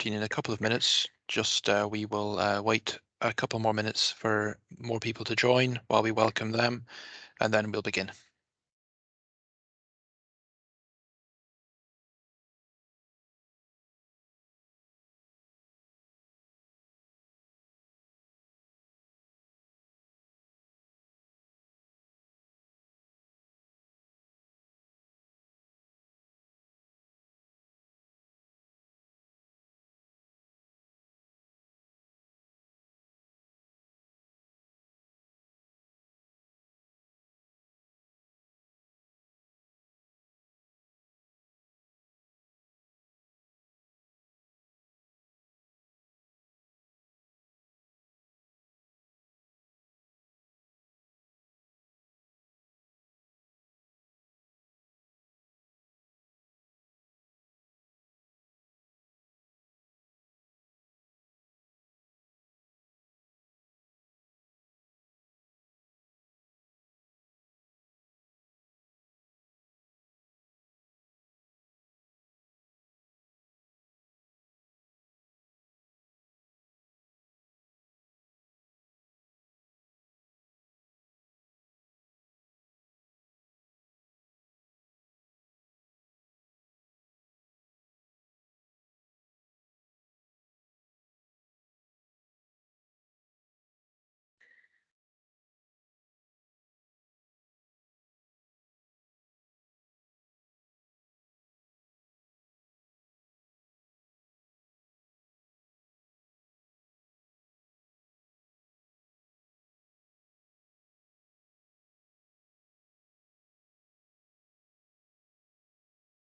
starting in a couple of minutes. Just we will wait a couple more minutes for more people to join while we welcome them, and then we'll begin.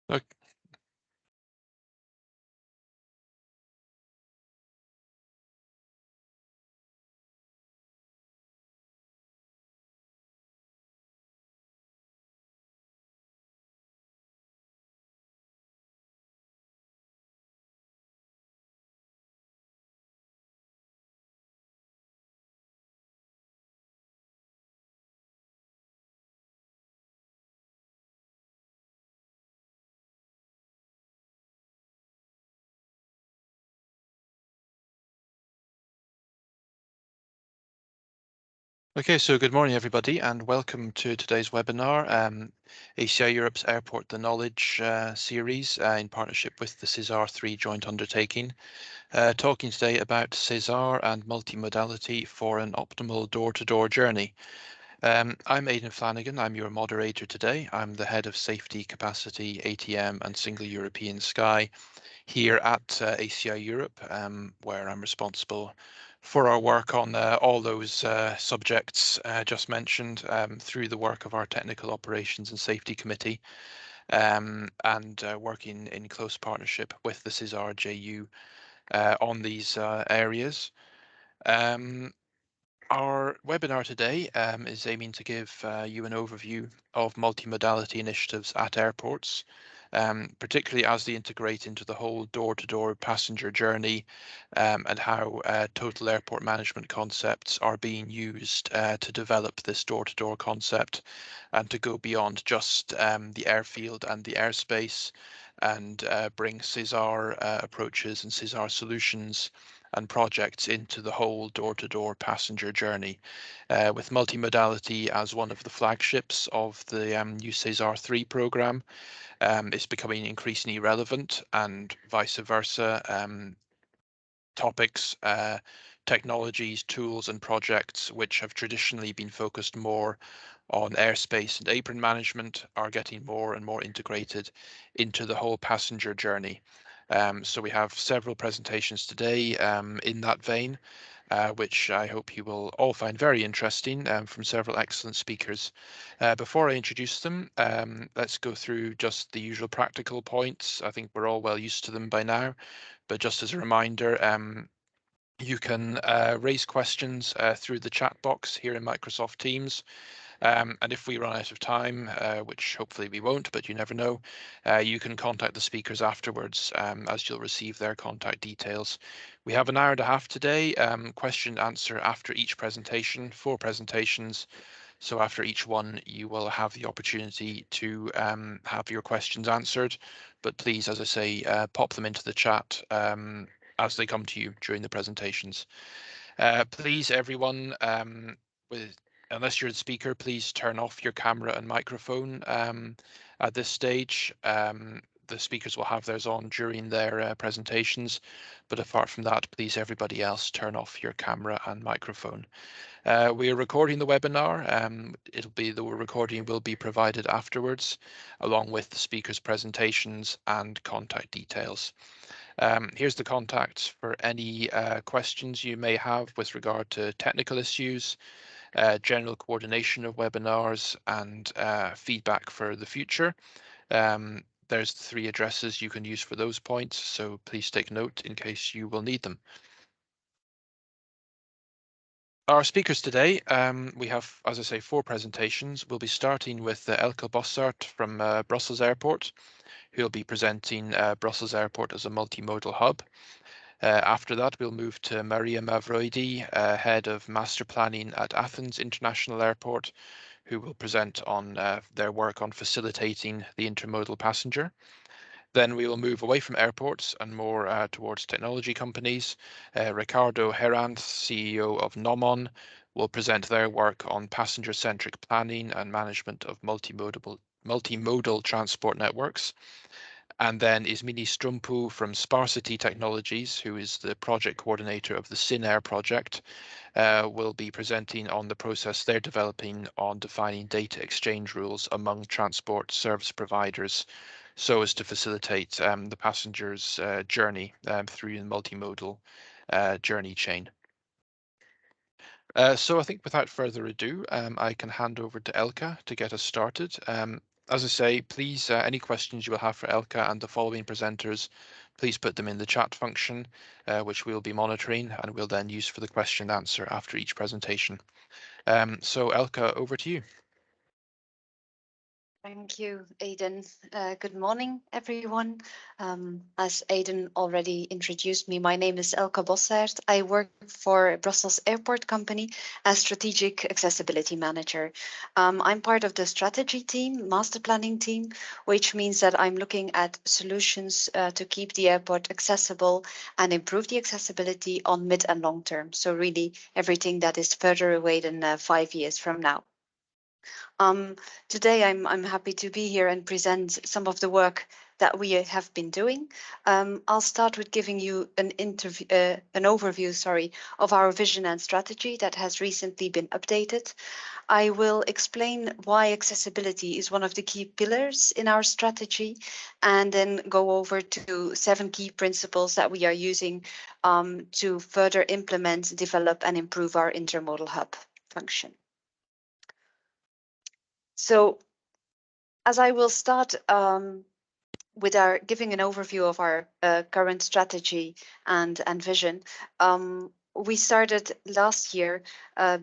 Okay. Okay, so good morning, everybody, and welcome to today's webinar, ACI Europe's Airport the Knowledge series in partnership with the SESAR 3 joint undertaking. Talking today about SESAR and multimodality for an optimal door-to-door journey. I'm Aidan Flanagan. I'm your moderator today. I'm the head of safety, capacity, ATM, and single European sky here at ACI Europe, where I'm responsible for our work on all those subjects just mentioned through the work of our Technical Operations and Safety Committee, and working in close partnership with the SESAR JU on these areas. Our webinar today is aiming to give you an overview of multimodality initiatives at airports, particularly as they integrate into the whole door-to-door passenger journey, and how total airport management concepts are being used to develop this door-to-door concept and to go beyond just the airfield and the airspace, and bring SESAR approaches and SESAR solutions and projects into the whole door-to-door passenger journey, with multimodality as one of the flagships of the new SESAR 3 program. It's becoming increasingly relevant, and vice versa. Topics, technologies, tools, and projects which have traditionally been focused more on airspace and apron management are getting more and more integrated into the whole passenger journey. So we have several presentations today in that vein, which I hope you will all find very interesting, from several excellent speakers. Before I introduce them, let's go through just the usual practical points. I think we're all well used to them by now, but just as a reminder, you can raise questions through the chat box here in Microsoft Teams. And if we run out of time, which hopefully we won't, but you never know, you can contact the speakers afterwards, as you'll receive their contact details. We have an hour and a half today, question and answer after each presentation, 4 presentations. So after each one, you will have the opportunity to have your questions answered. But please, as I say, pop them into the chat as they come to you during the presentations. Please, everyone, unless you're the speaker, please turn off your camera and microphone at this stage. The speakers will have theirs on during their presentations, but apart from that, please, everybody else, turn off your camera and microphone. We are recording the webinar. The recording will be provided afterwards, along with the speakers' presentations and contact details. Here's the contacts for any questions you may have with regard to technical issues, general coordination of webinars, and feedback for the future. There's the 3 addresses you can use for those points, so please take note in case you will need them. Our speakers today, we have, as I say, 4 presentations. We'll be starting with Elke Bossart from Brussels Airport, who'll be presenting Brussels Airport as a multimodal hub. After that, we'll move to Maria Mavroidi, Head of Master Planning at Athens International Airport, who will present on their work on facilitating the intermodal passenger. Then we will move away from airports and more towards technology companies. Ricardo Herranz, CEO of Nomon, will present their work on passenger-centric planning and management of multimodal transport networks. And then Ismini Strumpu from Sparsity Technologies, who is the project coordinator of the SINAIR project, will be presenting on the process they're developing on defining data exchange rules among transport service providers so as to facilitate the passenger's journey through the multimodal journey chain. So I think without further ado, I can hand over to Elke to get us started. As I say, please, any questions you will have for Elke and the following presenters, please put them in the chat function, which we'll be monitoring and we'll then use for the question and answer after each presentation. So Elke, over to you. Thank you, Aidan. Good morning, everyone. As Aidan already introduced me, my name is Elke Bossert. I work for Brussels Airport Company as Strategic Accessibility Manager. I'm part of the strategy team, master planning team, which means that I'm looking at solutions to keep the airport accessible and improve the accessibility on mid and long term. So really everything that is further away than 5 years from now. Today, I'm happy to be here and present some of the work that we have been doing. I'll start with giving you an overview, of our vision and strategy that has recently been updated. I will explain why accessibility is one of the key pillars in our strategy, and then go over to 7 key principles that we are using to further implement, develop, and improve our intermodal hub function. So as I will start with our giving an overview of our current strategy and vision, we started last year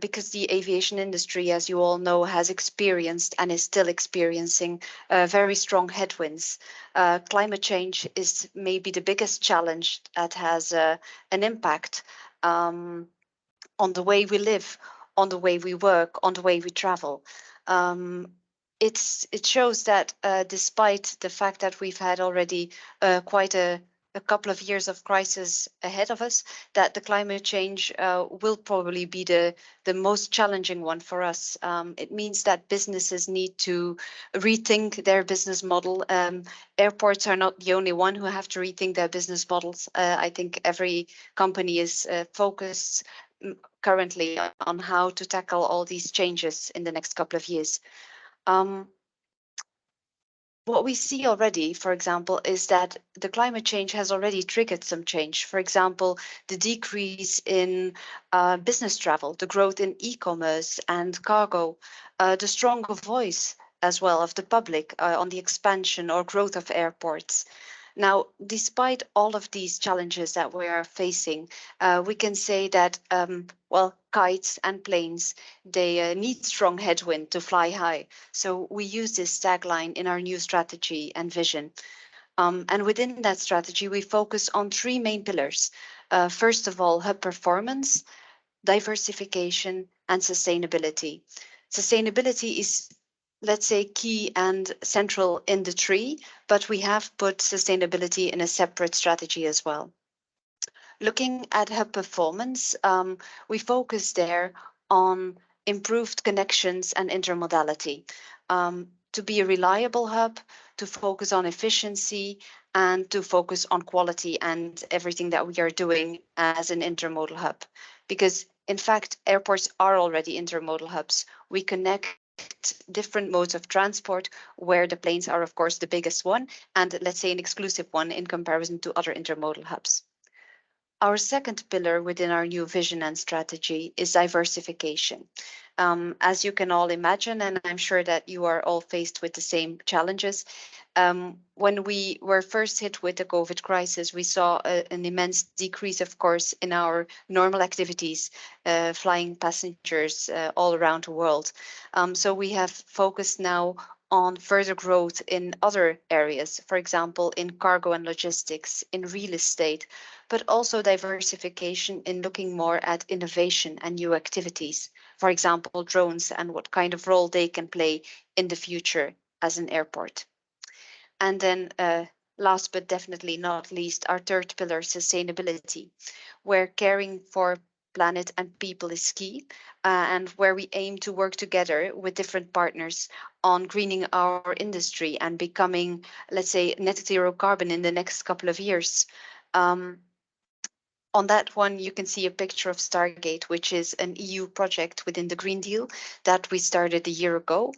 because the aviation industry, as you all know, has experienced and is still experiencing very strong headwinds. Climate change is maybe the biggest challenge that has an impact on the way we live, on the way we work, on the way we travel. It shows that despite the fact that we've had already quite a couple of years of crisis ahead of us, that the climate change will probably be the most challenging one for us. It means that businesses need to rethink their business model. Airports are not the only one who have to rethink their business models. I think every company is focused currently on how to tackle all these changes in the next couple of years. What we see already, for example, is that the climate change has already triggered some change. For example, the decrease in business travel, the growth in e-commerce and cargo, the stronger voice as well of the public on the expansion or growth of airports. Now, despite all of these challenges that we are facing, we can say that, kites and planes, they need strong headwind to fly high. So we use this tagline in our new strategy and vision. And within that strategy, we focus on 3 main pillars. First of all, hub performance, diversification, and sustainability. Sustainability is, let's say, key and central in the 3, but we have put sustainability in a separate strategy as well. Looking at hub performance, we focus there on improved connections and intermodality. To be a reliable hub, to focus on efficiency, and to focus on quality and everything that we are doing as an intermodal hub. Because in fact, airports are already intermodal hubs. We connect different modes of transport where the planes are, of course, the biggest one, and let's say an exclusive one in comparison to other intermodal hubs. Our second pillar within our new vision and strategy is diversification. As you can all imagine, and I'm sure that you are all faced with the same challenges, when we were first hit with the COVID crisis, we saw an immense decrease, of course, in our normal activities, flying passengers all around the world. So we have focused now on further growth in other areas, for example, in cargo and logistics, in real estate, but also diversification in looking more at innovation and new activities, for example, drones and what kind of role they can play in the future as an airport. And then last but definitely not least, our third pillar, sustainability, where caring for planet and people is key, and where we aim to work together with different partners on greening our industry and becoming, let's say, net zero carbon in the next couple of years. Um, on that one, you can see a picture of Stargate, which is an EU project within the Green Deal that we started a year ago.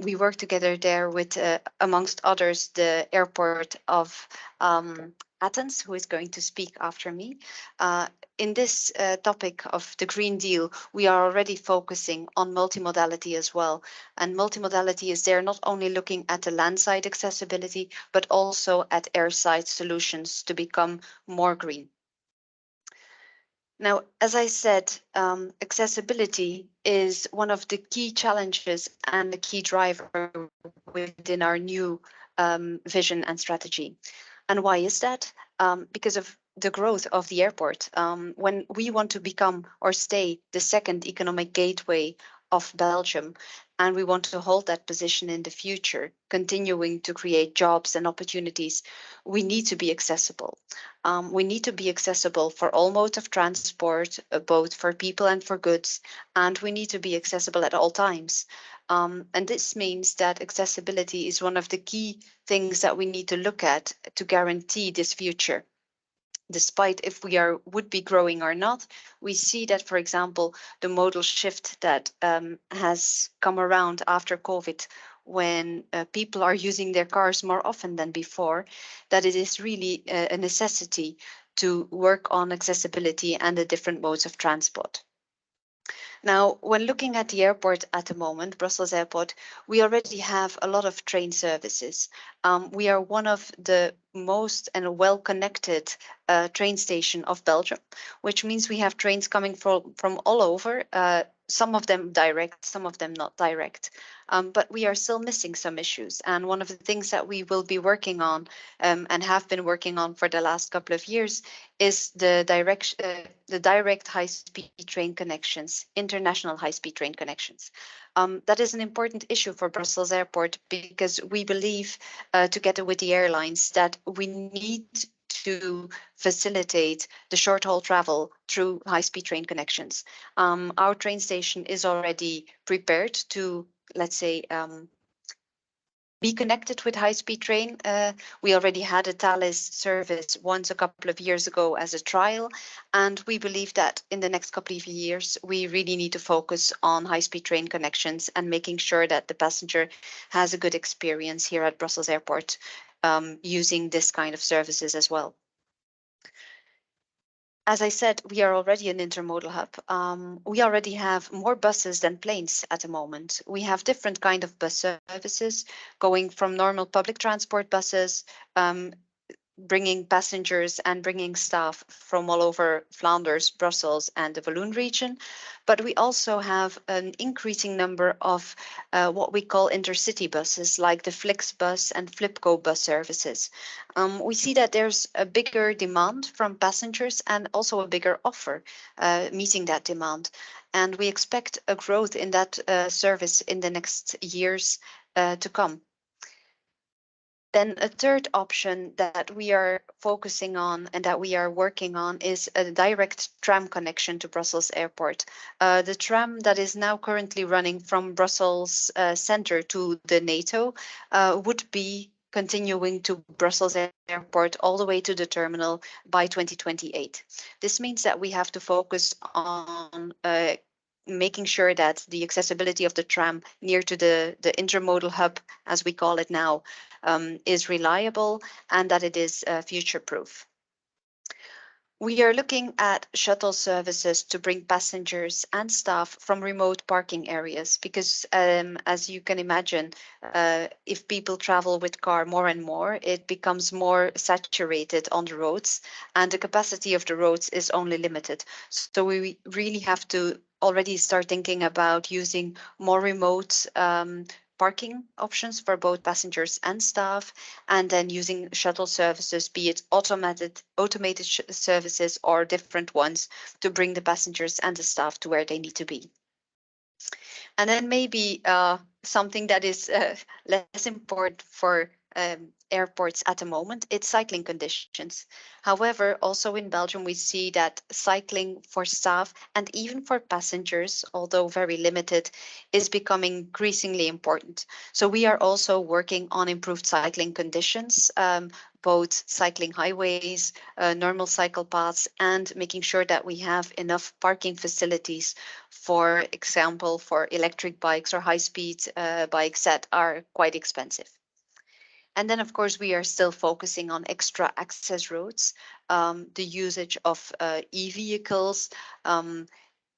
We work together there with, amongst others, the airport of Athens, who is going to speak after me. In this topic of the Green Deal, we are already focusing on multimodality as well. And multimodality is there not only looking at the landside accessibility, but also at airside solutions to become more green. Now, as I said, accessibility is one of the key challenges and the key driver within our new vision and strategy. And why is that? Because of the growth of the airport. When we want to become or stay the second economic gateway of Belgium, and we want to hold that position in the future, continuing to create jobs and opportunities, we need to be accessible. We need to be accessible for all modes of transport, both for people and for goods, and we need to be accessible at all times. And this means that accessibility is one of the key things that we need to look at to guarantee this future. Despite if we are would be growing or not, we see that, for example, the modal shift that has come around after COVID, when people are using their cars more often than before, that it is really a necessity to work on accessibility and the different modes of transport. Now, when looking at the airport at the moment, Brussels Airport, we already have a lot of train services. We are one of the most and well-connected train station of Belgium, which means we have trains coming from all over, some of them direct, some of them not direct. But we are still missing some issues. And one of the things that we will be working on and have been working on for the last couple of years is the direct high-speed train connections, international high-speed train connections. That is an important issue for Brussels Airport because we believe, together with the airlines, that we need to facilitate the short-haul travel through high-speed train connections. Our train station is already prepared to, let's say, be connected with high-speed train. We already had a Thales service once a couple of years ago as a trial, and we believe that in the next couple of years, we really need to focus on high-speed train connections and making sure that the passenger has a good experience here at Brussels Airport using this kind of services as well. As I said, we are already an intermodal hub. We already have more buses than planes at the moment. We have different kind of bus services, going from normal public transport buses, bringing passengers and bringing staff from all over Flanders, Brussels, and the Walloon region. But we also have an increasing number of what we call intercity buses, like the Flixbus and Flipco bus services. We see that there's a bigger demand from passengers and also a bigger offer meeting that demand. And we expect a growth in that service in the next years to come. Then a third option that we are focusing on and that we are working on is a direct tram connection to Brussels Airport. The tram that is now currently running from Brussels center to the NATO would be continuing to Brussels Airport all the way to the terminal by 2028. This means that we have to focus on making sure that the accessibility of the tram near to the intermodal hub, as we call it now, is reliable and that it is future proof. We are looking at shuttle services to bring passengers and staff from remote parking areas because, as you can imagine, if people travel with car more and more, it becomes more saturated on the roads, and the capacity of the roads is only limited. So we really have to already start thinking about using more remote parking options for both passengers and staff, and then using shuttle services, be it automated services or different ones, to bring the passengers and the staff to where they need to be. And then maybe something that is less important for airports at the moment, it's cycling conditions. However, also in Belgium, we see that cycling for staff and even for passengers, although very limited, is becoming increasingly important. So we are also working on improved cycling conditions, both cycling highways, normal cycle paths, and making sure that we have enough parking facilities, for example, for electric bikes or high-speed bikes that are quite expensive. And then, of course, we are still focusing on extra access roads, the usage of e-vehicles,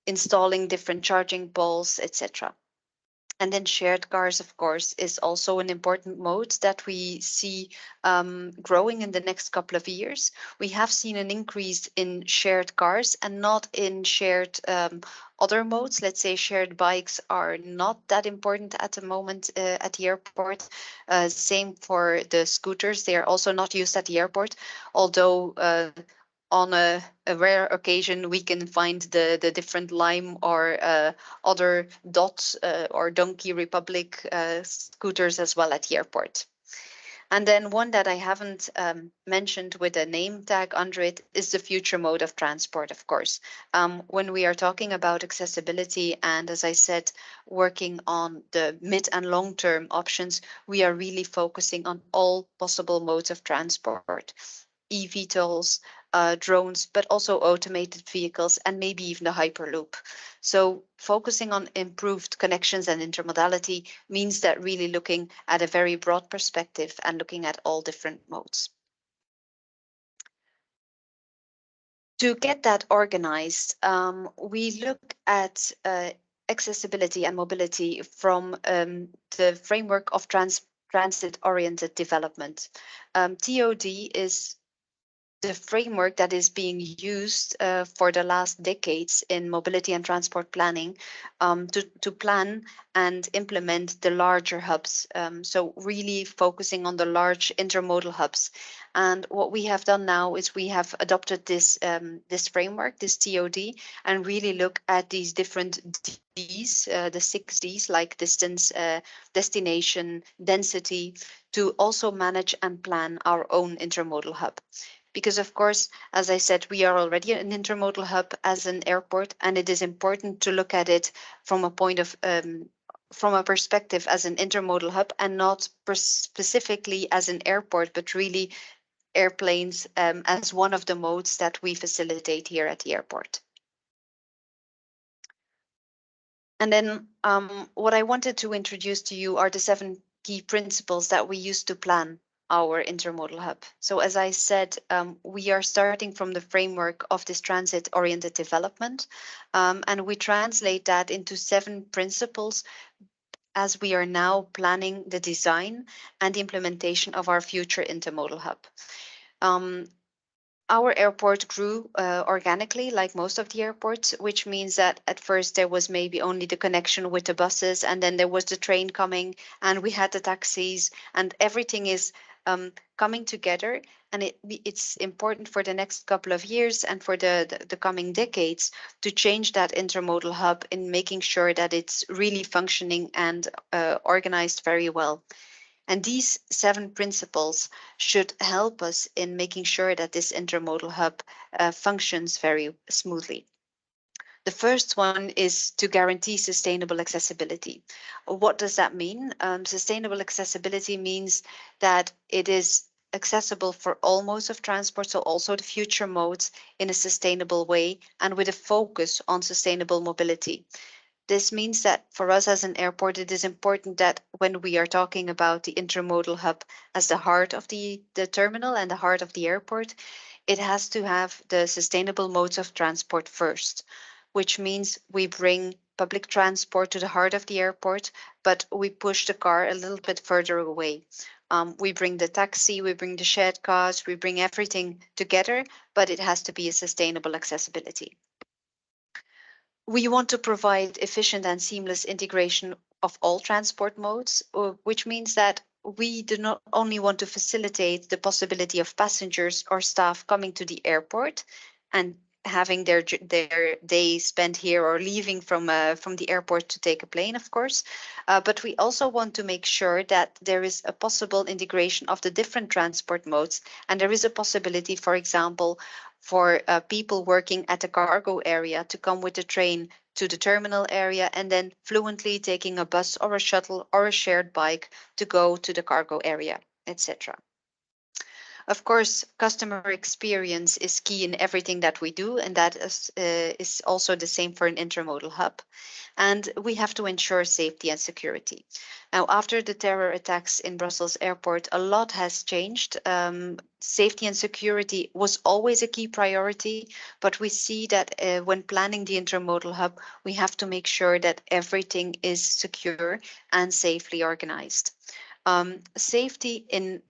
installing different charging poles, etc. And then shared cars, of course, is also an important mode that we see growing in the next couple of years. We have seen an increase in shared cars and not in shared other modes. Let's say shared bikes are not that important at the moment at the airport. Same for the scooters. They are also not used at the airport, although on a rare occasion, we can find the different Lime or other Dot or Donkey Republic scooters as well at the airport. And then one that I haven't mentioned with a name tag under it is the future mode of transport, of course. When we are talking about accessibility and, as I said, working on the mid and long-term options, we are really focusing on all possible modes of transport. eVTOLs, drones, but also automated vehicles, and maybe even the Hyperloop. So focusing on improved connections and intermodality means that really looking at a very broad perspective and looking at all different modes. To get that organized, we look at accessibility and mobility from the framework of transit-oriented development. TOD is the framework that is being used for the last decades in mobility and transport planning to plan and implement the larger hubs. So really focusing on the large intermodal hubs. And what we have done now is we have adopted this framework, this TOD, and really look at these different Ds, the 6 Ds, like distance, destination, density, to also manage and plan our own intermodal hub. Because, of course, as I said, we are already an intermodal hub as an airport, and it is important to look at it from a point of from a perspective as an intermodal hub and not specifically as an airport, but really airplanes as one of the modes that we facilitate here at the airport. And then what I wanted to introduce to you are the 7 key principles that we use to plan our intermodal hub. So as I said, we are starting from the framework of this transit-oriented development, and we translate that into 7 principles as we are now planning the design and the implementation of our future intermodal hub. Our airport grew organically, like most of the airports, which means that at first there was maybe only the connection with the buses, and then there was the train coming, and we had the taxis, and everything is coming together. And it's important for the next couple of years and for the coming decades to change that intermodal hub in making sure that it's really functioning and organized very well. And these 7 principles should help us in making sure that this intermodal hub functions very smoothly. The first one is to guarantee sustainable accessibility. What does that mean? Sustainable accessibility means that it is accessible for all modes of transport, so also the future modes, in a sustainable way and with a focus on sustainable mobility. This means that for us as an airport, it is important that when we are talking about the intermodal hub as the heart of the terminal and the heart of the airport, it has to have the sustainable modes of transport first, which means we bring public transport to the heart of the airport, but we push the car a little bit further away. We bring the taxi, we bring the shared cars, we bring everything together, but it has to be a sustainable accessibility. We want to provide efficient and seamless integration of all transport modes, which means that we do not only want to facilitate the possibility of passengers or staff coming to the airport and having their day spent here or leaving from the airport to take a plane, of course, but we also want to make sure that there is a possible integration of the different transport modes, and there is a possibility, for example, for people working at the cargo area to come with the train to the terminal area and then fluently taking a bus or a shuttle or a shared bike to go to the cargo area, etc. Of course, customer experience is key in everything that we do, and that is also the same for an intermodal hub. And we have to ensure safety and security. Now, after the terror attacks in Brussels airport, a lot has changed. Safety and security was always a key priority, but we see that when planning the intermodal hub, we have to make sure that everything is secure and safely organized. Safety in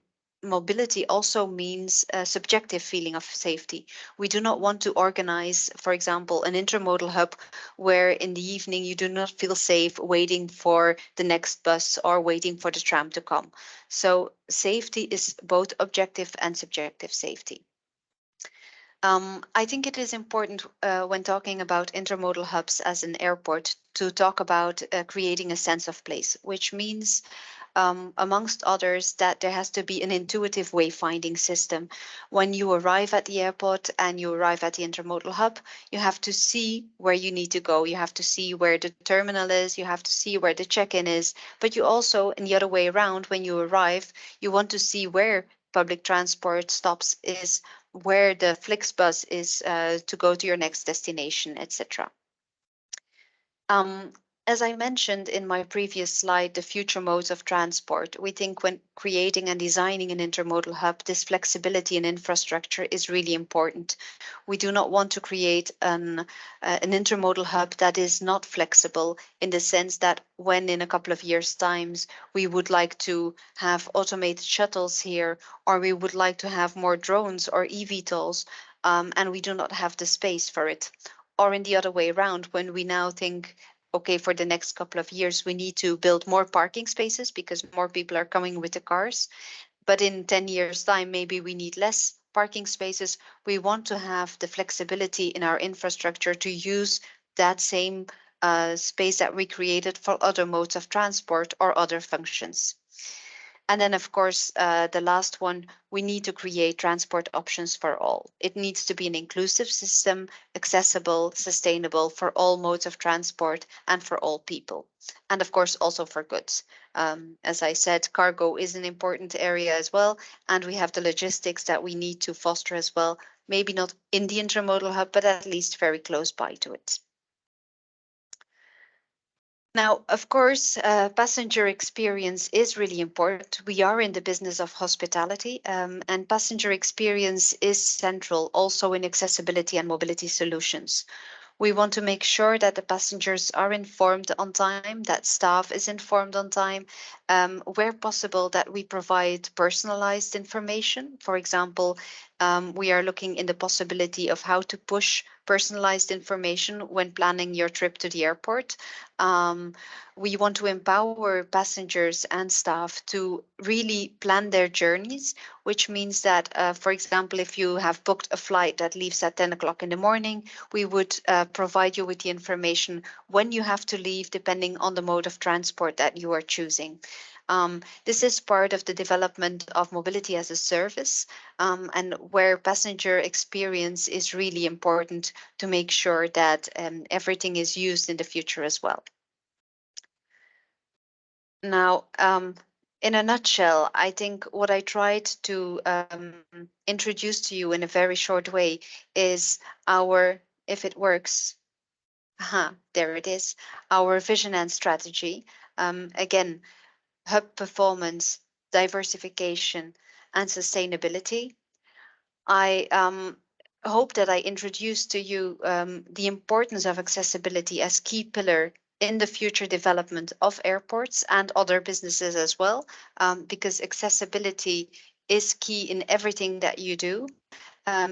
mobility also means a subjective feeling of safety. We do not want to organize, for example, an intermodal hub where in the evening you do not feel safe waiting for the next bus or waiting for the tram to come. So safety is both objective and subjective safety. I think it is important when talking about intermodal hubs as an airport to talk about creating a sense of place, which means amongst others, that there has to be an intuitive wayfinding system. When you arrive at the airport and you arrive at the intermodal hub, you have to see where you need to go. You have to see where the terminal is. You have to see where the check-in is. But you also, in the other way around, when you arrive, you want to see where public transport stops is, where the Flixbus is to go to your next destination, etc. Um, as I mentioned in my previous slide, the future modes of transport, we think when creating and designing an intermodal hub, this flexibility in infrastructure is really important. We do not want to create an intermodal hub that is not flexible in the sense that when in a couple of years' times we would like to have automated shuttles here, or we would like to have more drones or eVTOLs, and we do not have the space for it. Or in the other way around, when we now think, okay, for the next couple of years, we need to build more parking spaces because more people are coming with the cars. But in 10 years' time, maybe we need less parking spaces. We want to have the flexibility in our infrastructure to use that same space that we created for other modes of transport or other functions. And then, of course, the last one, we need to create transport options for all. It needs to be an inclusive system, accessible, sustainable for all modes of transport and for all people. And of course, also for goods. As I said, cargo is an important area as well. And we have the logistics that we need to foster as well. Maybe not in the intermodal hub, but at least very close by to it. Now, of course, passenger experience is really important. We are in the business of hospitality, and passenger experience is central also in accessibility and mobility solutions. We want to make sure that the passengers are informed on time, that staff is informed on time, where possible that we provide personalized information. For example, we are looking in the possibility of how to push personalized information when planning your trip to the airport. Um, we want to empower passengers and staff to really plan their journeys, which means that, for example, if you have booked a flight that leaves at 10 o'clock in the morning, we would provide you with the information when you have to leave, depending on the mode of transport that you are choosing. This is part of the development of mobility as a service, and where passenger experience is really important to make sure that everything is used in the future as well. Now, in a nutshell, I think what I tried to introduce to you in a very short way is our, if it works, there it is, our vision and strategy. Again, hub performance, diversification, and sustainability. I hope that I introduced to you the importance of accessibility as key pillar in the future development of airports and other businesses as well, because accessibility is key in everything that you do.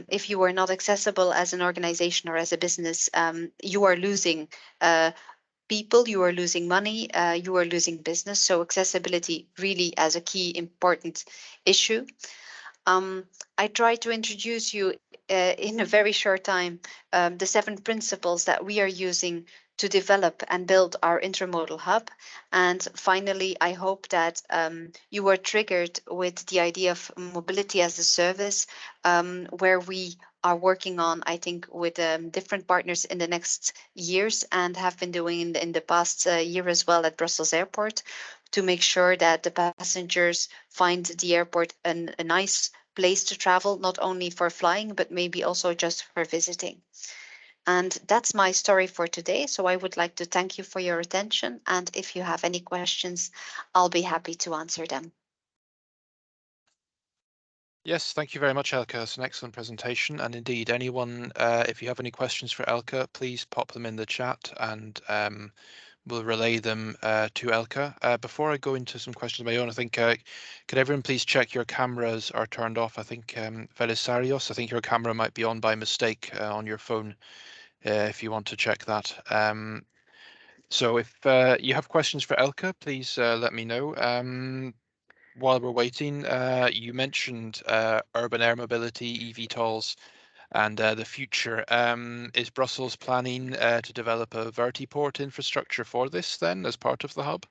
If you are not accessible as an organization or as a business, you are losing people, you are losing money, you are losing business. So accessibility really as a key important issue. I try to introduce you in a very short time the 7 principles that we are using to develop and build our intermodal hub. And finally, I hope that you are triggered with the idea of mobility as a service, where we are working on, I think, with different partners in the next years and have been doing in the past year as well at Brussels Airport, to make sure that the passengers find the airport a nice place to travel, not only for flying, but maybe also just for visiting. And that's my story for today. So I would like to thank you for your attention. And if you have any questions, I'll be happy to answer them. Yes, thank you very much, Elke. It's an excellent presentation. And indeed, anyone, if you have any questions for Elke, please pop them in the chat and we'll relay them to Elke. Before I go into some questions of my own, I think, could everyone please check your cameras are turned off? I think, Velisarios, I think your camera might be on by mistake on your phone, if you want to check that. So if you have questions for Elke, please let me know. While we're waiting, you mentioned urban air mobility, eVTOLs, and the future. Is Brussels planning to develop a vertiport infrastructure for this then as part of the hub?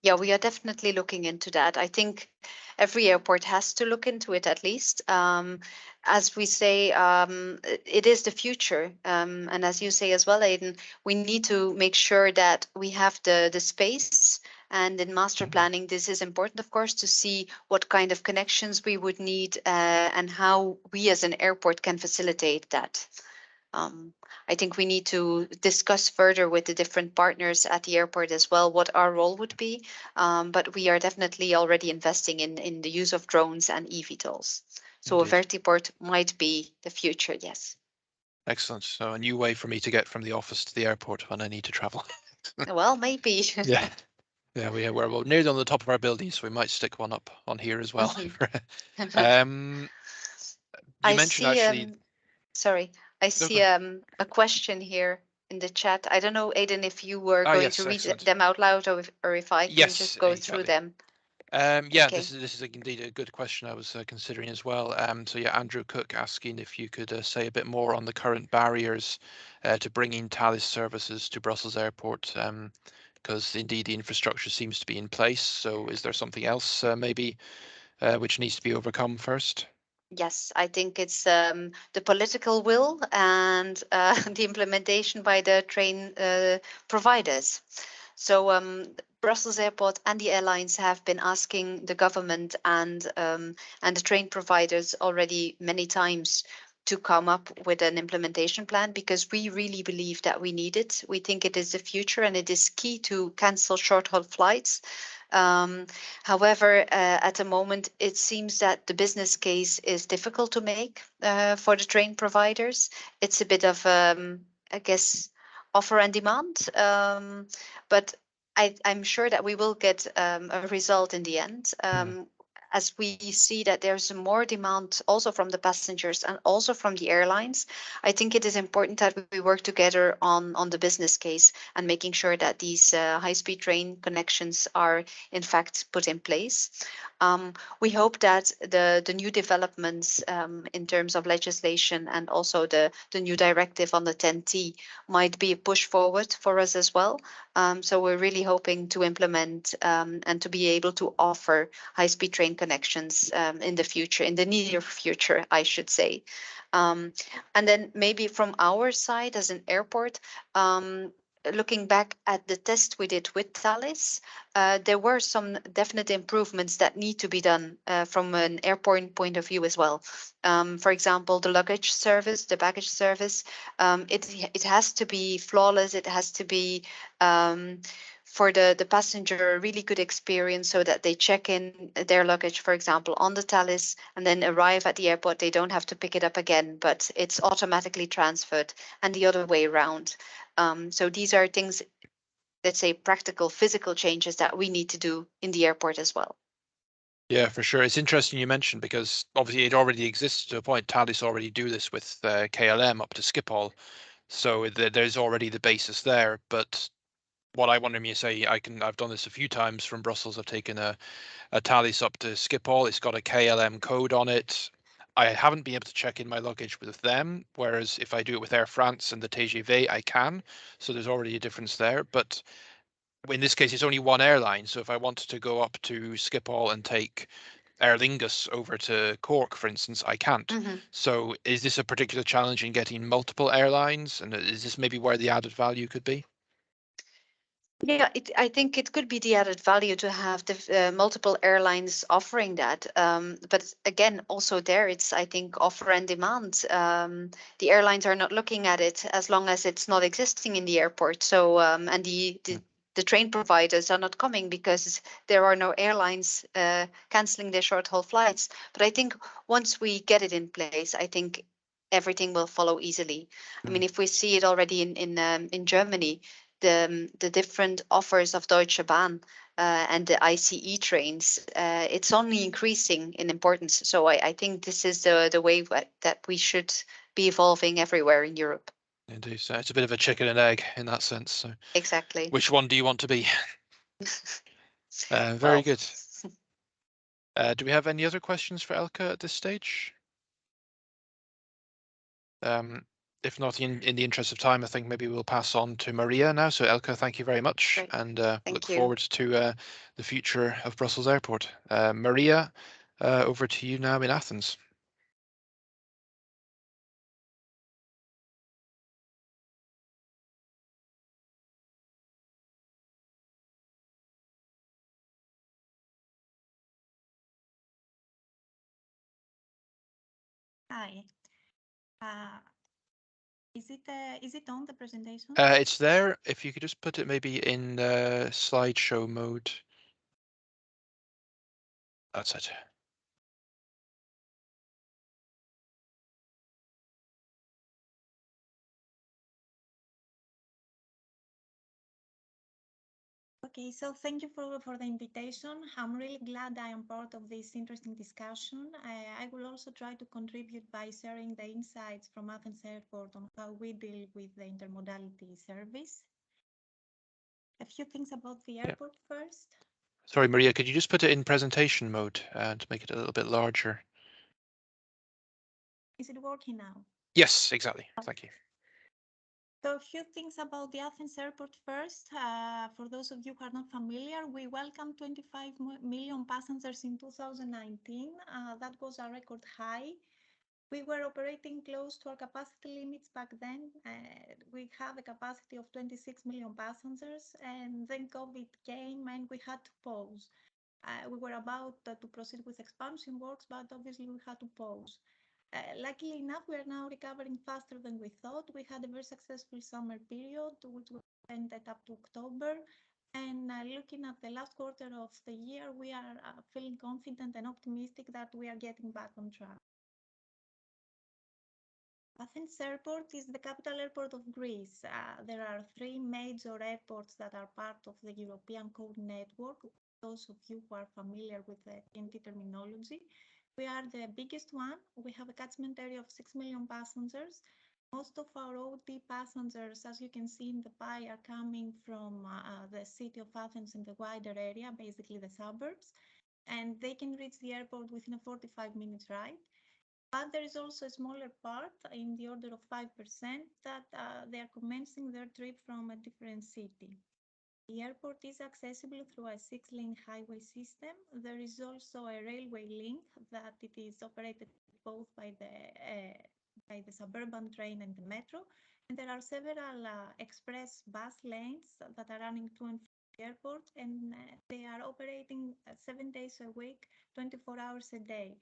Yeah, we are definitely looking into that. I think every airport has to look into it at least. As we say, it is the future. And as you say as well, Aiden, we need to make sure that we have the space. And in master planning, this is important, of course, to see what kind of connections we would need and how we as an airport can facilitate that. Um, I think we need to discuss further with the different partners at the airport as well what our role would be. But we are definitely already investing in the use of drones and eVTOLs. So a Indeed. vertiport might be the future, yes. Excellent. So a new way for me to get from the office to the airport when I need to travel. Well, maybe. Yeah. Yeah, we're nearly on the top of our building, so we might stick one up on here as well. Mhm. um, you I mentioned see, actually, sorry, I no, go see ahead. a question here in the chat. I don't know, Aiden, if you were Ah, going to yes, read excellent. them out loud or if I can Yes, just go through exactly. them. Yeah, Okay. this is indeed a good question I was considering as well. So yeah, Andrew Cook asking if you could say a bit more on the current barriers to bringing Thales services to Brussels Airport, because indeed the infrastructure seems to be in place. So is there something else maybe which needs to be overcome first? Yes, I think it's the political will and the implementation by the train providers. So Brussels Airport and the airlines have been asking the government and the train providers already many times to come up with an implementation plan because we really believe that we need it. We think it is the future and it is key to cancel short-haul flights. Um, However, at the moment, it seems that the business case is difficult to make for the train providers. It's a bit of, I guess, offer and demand. But I'm sure that we will get a result in the end. Hmm. As we see that there's more demand also from the passengers and also from the airlines, I think it is important that we work together on the business case and making sure that these high-speed train connections are in fact put in place. We hope that the new developments in terms of legislation and also the new directive on the 10T might be a push forward for us as well. So we're really hoping to implement and to be able to offer high-speed train connections in the future, in the near future, I should say. Um, and then maybe from our side as an airport, looking back at the test we did with Thales, there were some definite improvements that need to be done from an airport point of view as well. For example, the luggage service, the baggage service, it has to be flawless. It has to be for the passenger a really good experience so that they check in their luggage, for example, on the Thalys and then arrive at the airport. They don't have to pick it up again, but it's automatically transferred and the other way around. So these are things, let's say, practical physical changes that we need to do in the airport as well. Yeah, for sure. It's interesting you mentioned because obviously it already exists to a point. Thales already do this with KLM up to Schiphol, so there's already the basis there. But what I wanted me to say, I've done this a few times from Brussels. I've taken a Thalys up to Schiphol. It's got a KLM code on it. I haven't been able to check in my luggage with them, whereas if I do it with Air France and the TGV, I can. So there's already a difference there. But in this case, it's only one airline. So if I wanted to go up to Schiphol and take Aer Lingus over to Cork, for instance, I can't. Mhm. So is this a particular challenge in getting multiple airlines? And is this maybe where the added value could be? Yeah, I think it could be the added value to have the multiple airlines offering that. But again, also there, it's I think offer and demand. The airlines are not looking at it as long as it's not existing in the airport. So and Mm, the train providers are not coming because there are no airlines canceling their short haul flights. But I think once we get it in place, I think everything will follow easily. I mean, mm. if we see it already in Germany, the different offers of Deutsche Bahn and the ICE trains, it's only increasing in importance. So I think this is the way that we should be evolving everywhere in Europe. Indeed. So it's a bit of a chicken and egg in that sense. So Exactly. which one do you want to be? Very Well, good. Do we have any other questions for Elke at this stage? Um, if not, in the interest of time, I think maybe we'll pass on to Maria now. So Elke, thank you very much, great. and look Thank you. forward to the future of Brussels Airport. Maria, over to you now in Athens. Hi. Uh, is it on the presentation? It's there. If you could just put it maybe in slideshow mode. That's it. Okay, so thank you for the invitation. I'm really glad I am part of this interesting discussion. I will also try to contribute by sharing the insights from Athens Airport on how we deal with the intermodality service. A few things about the Yeah. airport first. Sorry, Maria, could you just put it in presentation mode to make it a little bit larger? Is it working now? Yes, exactly. Thank you. So a few things about the Athens airport first. For those of you who are not familiar, we welcomed 25 million passengers in 2019. That was a record high. We were operating close to our capacity limits back then. We have a capacity of 26 million passengers, and then COVID came and we had to pause. We were about to proceed with expansion works, but obviously we had to pause. Luckily enough, we are now recovering faster than we thought. We had a very successful summer period, which we ended up to October. And looking at the last quarter of the year, we are feeling confident and optimistic that we are getting back on track. Athens Airport is the capital airport of Greece. There are three major airports that are part of the European Code Network. Those of you who are familiar with the TNT terminology, we are the biggest one. We have a catchment area of 6 million passengers. Most of our OT passengers, as you can see in the pie, are coming from the city of Athens and the wider area, basically the suburbs, and they can reach the airport within a 45-minute ride. But there is also a smaller part, in the order of 5%, that they are commencing their trip from a different city. The airport is accessible through a 6-lane highway system. There is also a railway link that it is operated both by the suburban train and the metro. And there are several express bus lanes that are running to and from the airport, and they are operating 7 days a week, 24 hours a day.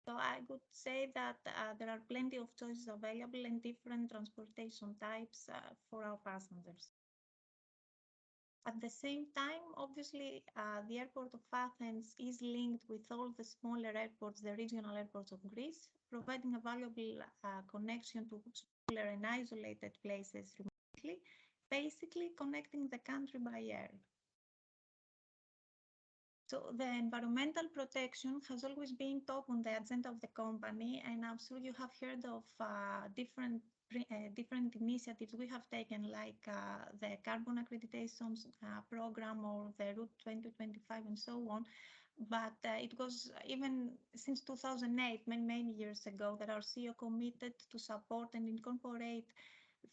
So I would say that there are plenty of choices available and different transportation types for our passengers. At the same time, obviously, the airport of Athens is linked with all the smaller airports, the regional airports of Greece, providing a valuable connection to smaller and isolated places remotely, basically connecting the country by air. So the environmental protection has always been top on the agenda of the company, and I'm sure you have heard of different initiatives we have taken, like the carbon accreditation program or the Route 2025 and so on. But it was even since 2008, many years ago, that our CEO committed to support and incorporate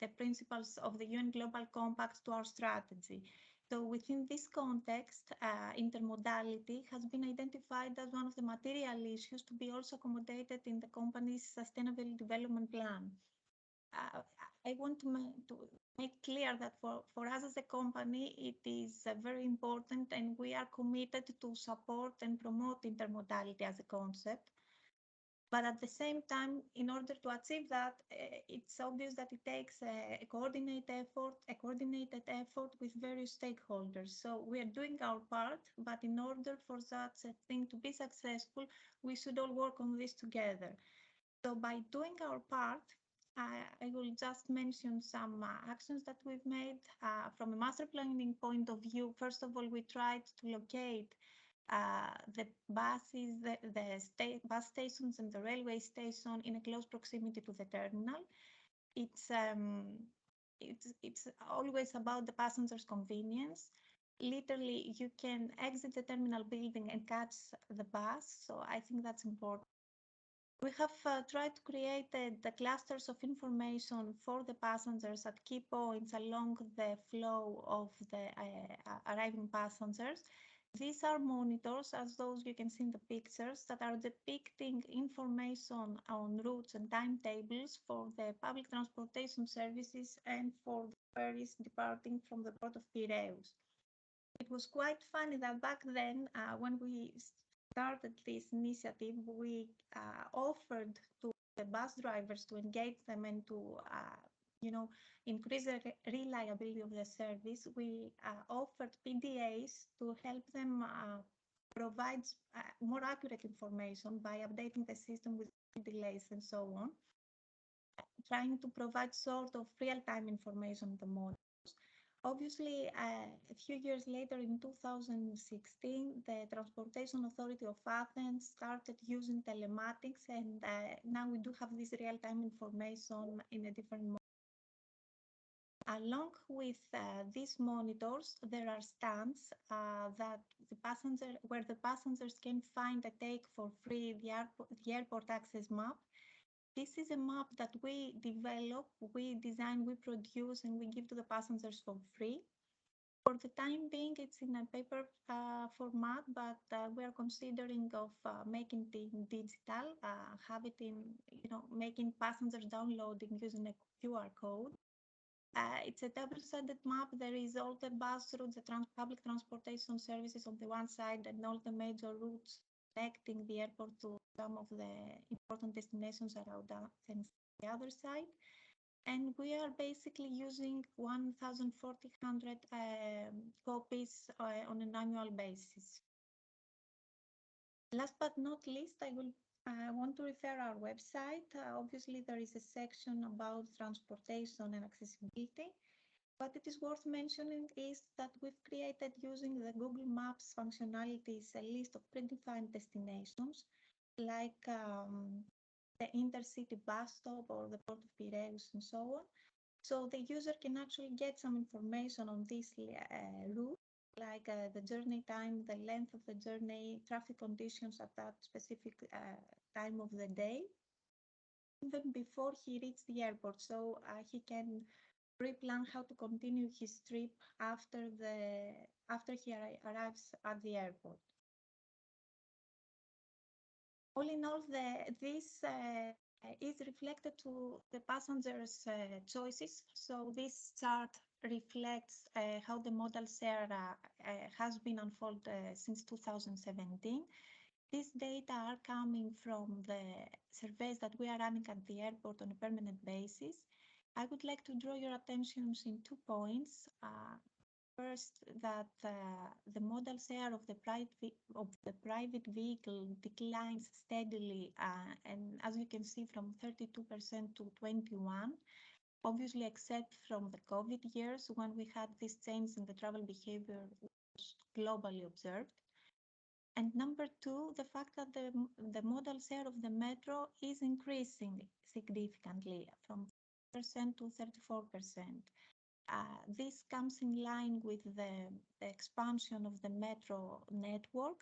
the principles of the UN Global Compact to our strategy. So within this context, intermodality has been identified as one of the material issues to be also accommodated in the company's sustainable development plan. I want to make clear that for us as a company, it is very important, and we are committed to support and promote intermodality as a concept. But at the same time, in order to achieve that, it's obvious that it takes a coordinated effort with various stakeholders. So we are doing our part, but in order for such a thing to be successful, we should all work on this together. So by doing our part, I will just mention some actions that we've made from a master planning point of view. First of all, we tried to locate the buses, the bus stations and the railway station in a close proximity to the terminal. It's always about the passenger's convenience. Literally, you can exit the terminal building and catch the bus. So I think that's important. We have tried to create the clusters of information for the passengers at key points along the flow of the arriving passengers. These are monitors, as those you can see in the pictures, that are depicting information on routes and timetables for the public transportation services and for the ferries departing from the port of Piraeus. It was quite funny that back then, when we started this initiative, we offered to the bus drivers to engage them and to increase the reliability of the service. We offered PDAs to help them provide more accurate information by updating the system with delays and so on, trying to provide sort of real-time information at the moment. Obviously, a few years later, in 2016, the Transportation Authority of Athens started using telematics, and now we do have this real-time information in a different mode. Along with these monitors, there are stands where the passengers can find a take for free the airport access map. This is a map that we develop, we design, we produce, and we give to the passengers for free. For the time being, it's in a paper format, but we are considering of making it in digital, have it in, making passengers downloading using a QR code. It's a double-sided map. There is all the bus routes, the public transportation services on the one side, and all the major routes connecting the airport to some of the important destinations around Athens on the other side. And we are basically using 1,400 copies on an annual basis. Last but not least, I want to refer our website. Obviously, there is a section about transportation and accessibility. What it is worth mentioning is that we've created, using the Google Maps functionalities, a list of predefined destinations, like the intercity bus stop or the port of Piraeus and so on. So the user can actually get some information on this route, like the journey time, the length of the journey, traffic conditions at that specific time of the day, even before he reaches the airport. So he can pre-plan how to continue his trip after he arrives at the airport. All in all, this is reflected to the passengers' choices. So this chart reflects how the modal share has been unfolded since 2017. These data are coming from the surveys that we are running at the airport on a permanent basis. I would like to draw your attention in 2 points. First, that the modal share of the private vehicle declines steadily, and as you can see, from 32% to 21%, obviously except from the COVID years when we had this change in the travel behavior was globally observed. And number two, the fact that the modal share of the metro is increasing significantly from 4% to 34%. This comes in line with the expansion of the metro network.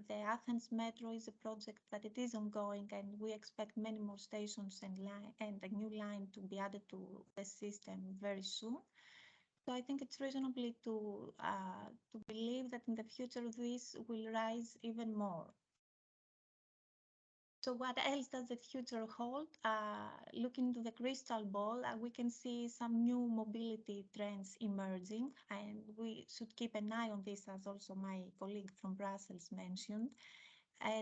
The Athens Metro is a project that it is ongoing, and we expect many more stations and a new line to be added to the system very soon. So I think it's reasonable to believe that in the future this will rise even more. So what else does the future hold? Looking into the crystal ball, we can see some new mobility trends emerging, and we should keep an eye on this, as also my colleague from Brussels mentioned.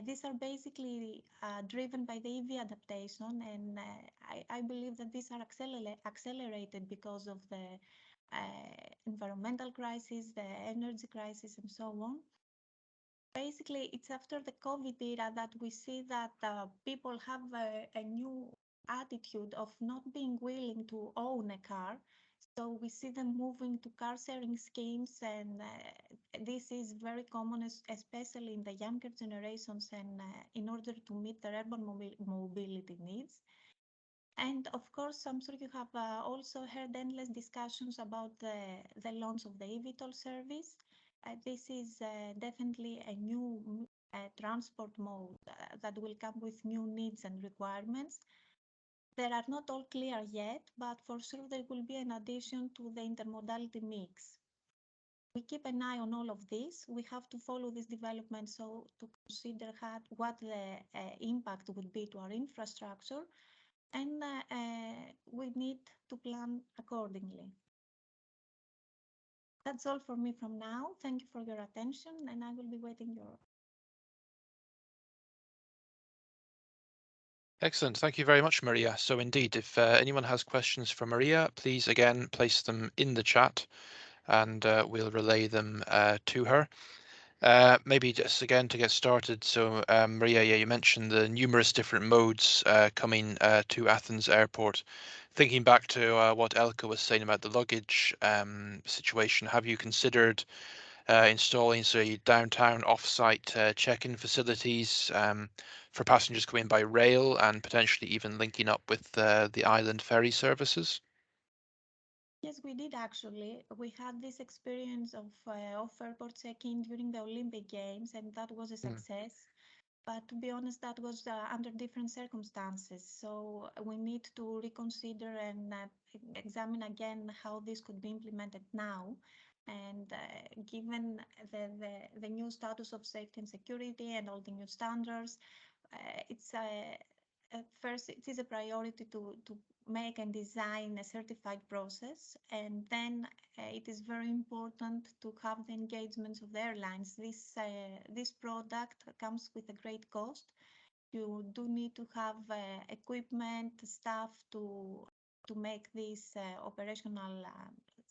These are basically driven by the EV adaptation, and I believe that these are accelerated because of the environmental crisis, the energy crisis, and so on. Basically, it's after the COVID era that we see that people have a new attitude of not being willing to own a car. So we see them moving to car sharing schemes, and this is very common, especially in the younger generations, and in order to meet their urban mobility needs. And of course, I'm sure you have also heard endless discussions about the launch of the eVTOL service. This is definitely a new transport mode that will come with new needs and requirements. They are not all clear yet, but for sure there will be an addition to the intermodality mix. We keep an eye on all of this. We have to follow this development so to consider what the impact would be to our infrastructure, and we need to plan accordingly. That's all for me from now. Thank you for your attention, and I will be waiting your. Excellent. Thank you very much, Maria. So indeed, if anyone has questions for Maria, please again place them in the chat, and we'll relay them to her. Maybe just again to get started. So Maria, yeah, you mentioned the numerous different modes coming to Athens Airport. Thinking back to what Elke was saying about the luggage situation, have you considered installing, say, downtown off-site check-in facilities for passengers coming by rail, and potentially even linking up with the island ferry services? Yes, we did actually. We had this experience of off-airport check-in during the Olympic Games, and that was a success. But to be honest, that was under different circumstances. So we need to reconsider and examine again how this could be implemented now. And given the new status of safety and security and all the new standards, it's first, it is a priority to make and design a certified process, and then it is very important to have the engagements of the airlines. This product comes with a great cost. You do need to have equipment, staff to make this operational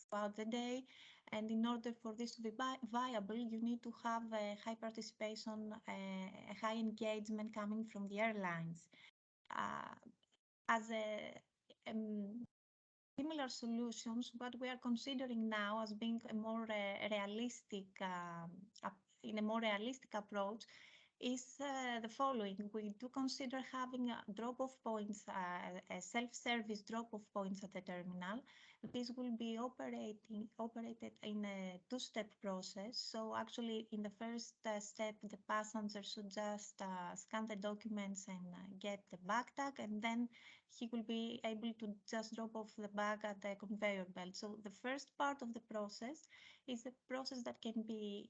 throughout the day. And in order for this to be viable, you need to have a high participation, a high engagement coming from the airlines. As similar solutions, what we are considering now as being a more realistic, in a more realistic approach, is the following. We do consider having drop-off points, a self-service drop-off points at the terminal. This will be operated in a two-step process. So actually, in the first step, the passenger should just scan the documents and get the bag tag, and then he will be able to just drop off the bag at the conveyor belt. So the first part of the process is a process that can be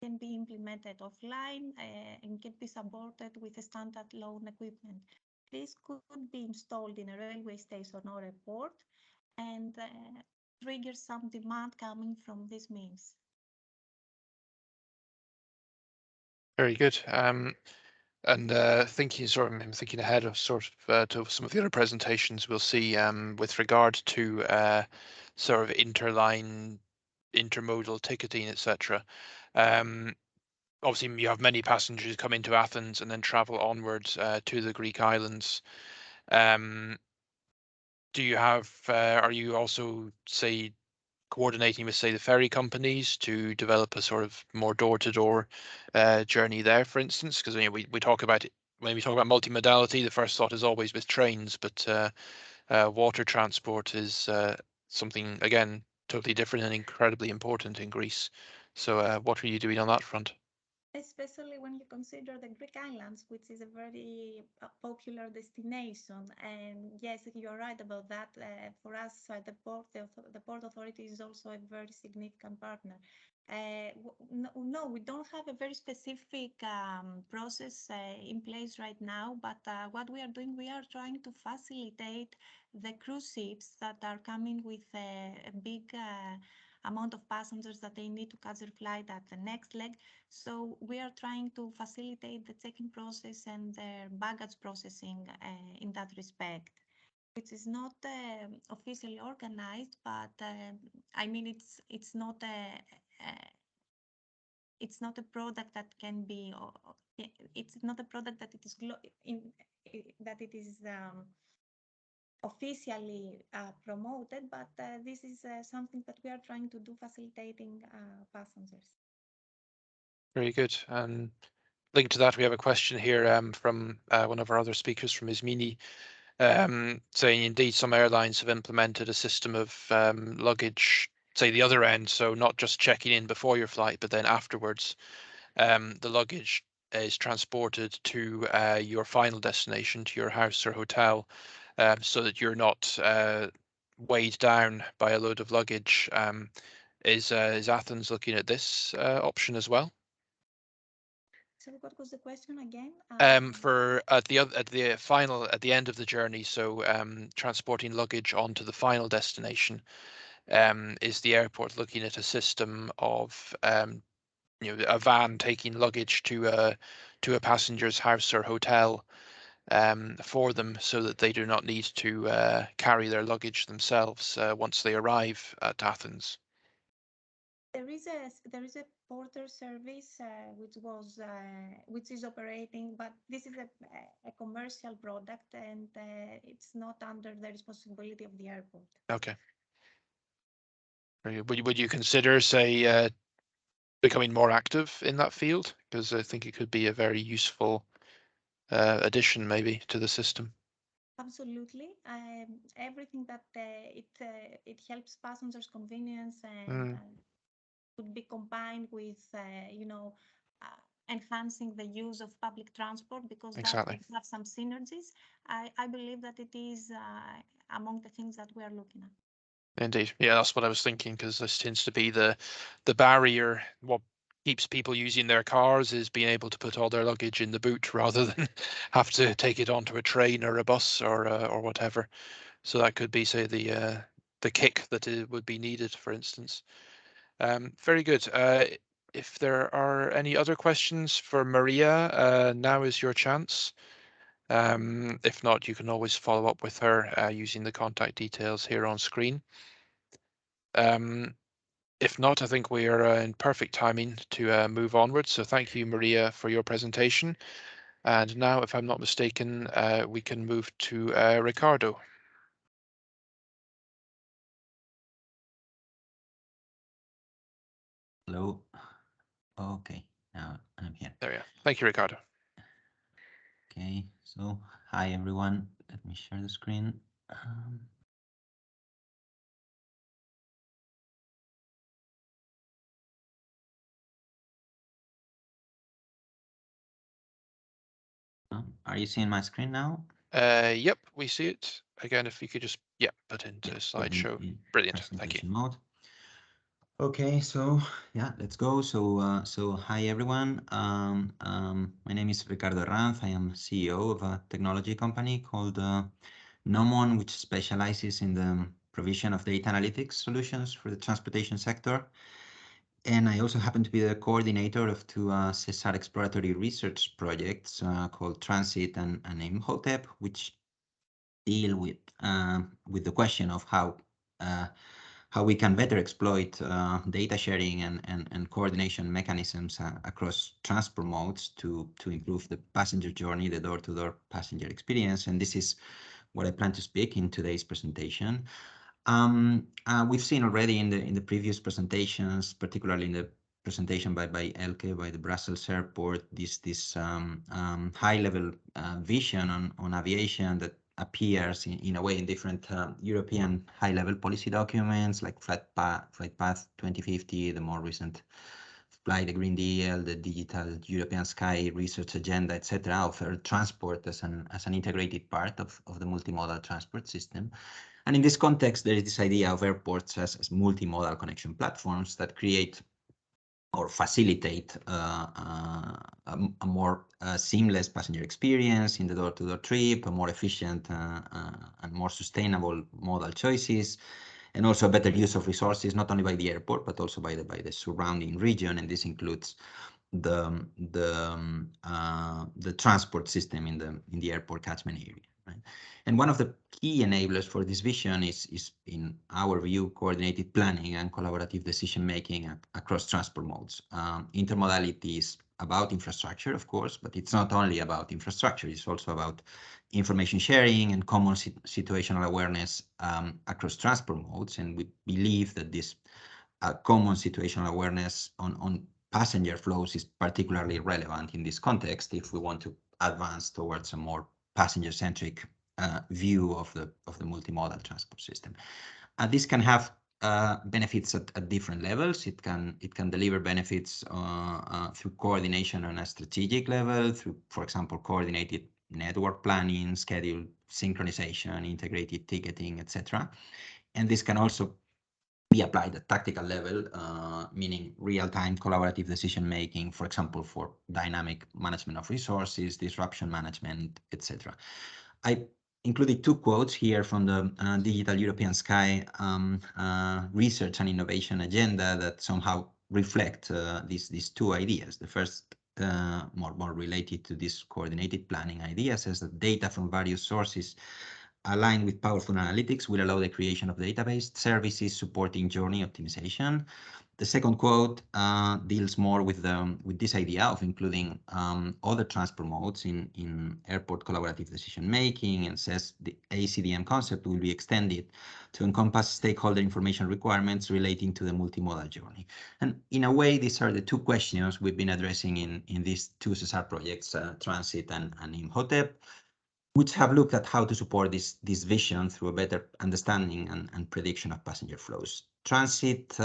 implemented offline and can be supported with a standard loan equipment. This could be installed in a railway station or a port and trigger some demand coming from this means. Very good. And I'm thinking ahead of to some of the other presentations we'll see with regard to sort of interline, intermodal ticketing, etc. Obviously, you have many passengers come into Athens and then travel onwards to the Greek islands. Um, are you also, say, coordinating with, say, the ferry companies to develop a sort of more door-to-door journey there, for instance? Because we talk about it when we talk about multimodality, the first thought is always with trains, but water transport is something, again, totally different and incredibly important in Greece. So what are you doing on that front? Especially when you consider the Greek islands, which is a very popular destination. And yes, you're right about that. For us, the port authority is also a very significant partner. No, we don't have a very specific process in place right now, but what we are doing, we are trying to facilitate the cruise ships that are coming with a big amount of passengers that they need to catch their flight at the next leg. So we are trying to facilitate the check-in process and their baggage processing in that respect, which is not officially organized, but I mean it's not a product that can be it's not a product that it is that it is officially promoted, but this is something that we are trying to do, facilitating passengers. Very good. Linked to that, we have a question here from one of our other speakers from Ismini, saying indeed some airlines have implemented a system of luggage, say the other end, so not just checking in before your flight, but then afterwards, the luggage is transported to your final destination, to your house or hotel, so that you're not weighed down by a load of luggage. Is Athens looking at this option as well? So what was the question again? For at the end of the journey, so transporting luggage onto the final destination, is the airport looking at a system of a van taking luggage to a passenger's house or hotel for them, so that they do not need to carry their luggage themselves once they arrive at Athens? There is a porter service which is operating, but this is a commercial product and it's not under the responsibility of the airport. Okay. Would you consider, say, becoming more active in that field? Because I think it could be a very useful addition, maybe, to the system. Absolutely. Everything that it helps passengers' convenience and could be combined with, enhancing the use of public transport, because that Exactly. would have some synergies. I believe that it is among the things that we are looking at. Indeed. Yeah, that's what I was thinking, because this tends to be the barrier. What keeps people using their cars is being able to put all their luggage in the boot rather than have to take it onto a train or a bus or whatever. So that could be, say, the kick that it would be needed, for instance. Very good. If there are any other questions for Maria, now is your chance. If not, you can always follow up with her using the contact details here on screen. If not, I think we are in perfect timing to move onwards. So thank you, Maria, for your presentation. And now, if I'm not mistaken, we can move to Ricardo. Hello. Okay, now I'm here. There we are. Thank you, Ricardo. Okay, so hi everyone. Let me share the screen. Are you seeing my screen now? Yep, we see it. Again, if you could just, put into slideshow. Brilliant. Thank you. Presentation mode. Okay, so yeah, let's go. So hi everyone. My name is Ricardo Ranz. I am CEO of a technology company called Nomon, which specializes in the provision of data analytics solutions for the transportation sector. And I also happen to be the coordinator of two SESAR exploratory research projects called Transit and Imhotep, which deal with the question of how we can better exploit data sharing and coordination mechanisms across transport modes to improve the passenger journey, the door-to-door passenger experience. And this is what I plan to speak in today's presentation. We've seen already in the previous presentations, particularly in the presentation by Elke, by the Brussels airport, this high level vision on aviation that appears in a way in different European high level policy documents like Flight Path 2050, the more recent Fly the Green Deal, the Digital European Sky Research Agenda, etc., offer transport as an integrated part of the multimodal transport system. And in this context, there is this idea of airports as multimodal connection platforms that create or facilitate a more seamless passenger experience in the door-to-door trip, a more efficient and more sustainable modal choices, and also a better use of resources, not only by the airport, but also by the surrounding region. And this includes the transport system in the airport catchment area. Right? And one of the key enablers for this vision is, in our view, coordinated planning and collaborative decision making across transport modes. Intermodality is about infrastructure, of course, but it's not only about infrastructure. It's also about information sharing and common situational awareness across transport modes. And we believe that this common situational awareness on passenger flows is particularly relevant in this context if we want to advance towards a more passenger-centric view of the multimodal transport system. This can have benefits at different levels. It can deliver benefits through coordination on a strategic level, through, for example, coordinated network planning, schedule synchronization, integrated ticketing, etc. And this can also be applied at tactical level, meaning real-time collaborative decision-making, for example, for dynamic management of resources, disruption management, etc. I included two quotes here from the Digital European Sky research and innovation agenda that somehow reflect these two ideas. The first, more related to this coordinated planning idea, says that data from various sources aligned with powerful analytics will allow the creation of database services supporting journey optimization. The second quote deals more with this idea of including other transport modes in airport collaborative decision making, and says the ACDM concept will be extended to encompass stakeholder information requirements relating to the multimodal journey. And in a way, these are the two questions we've been addressing in these two SESAR projects, Transit and Imhotep, which have looked at how to support this vision through a better understanding and prediction of passenger flows. Transit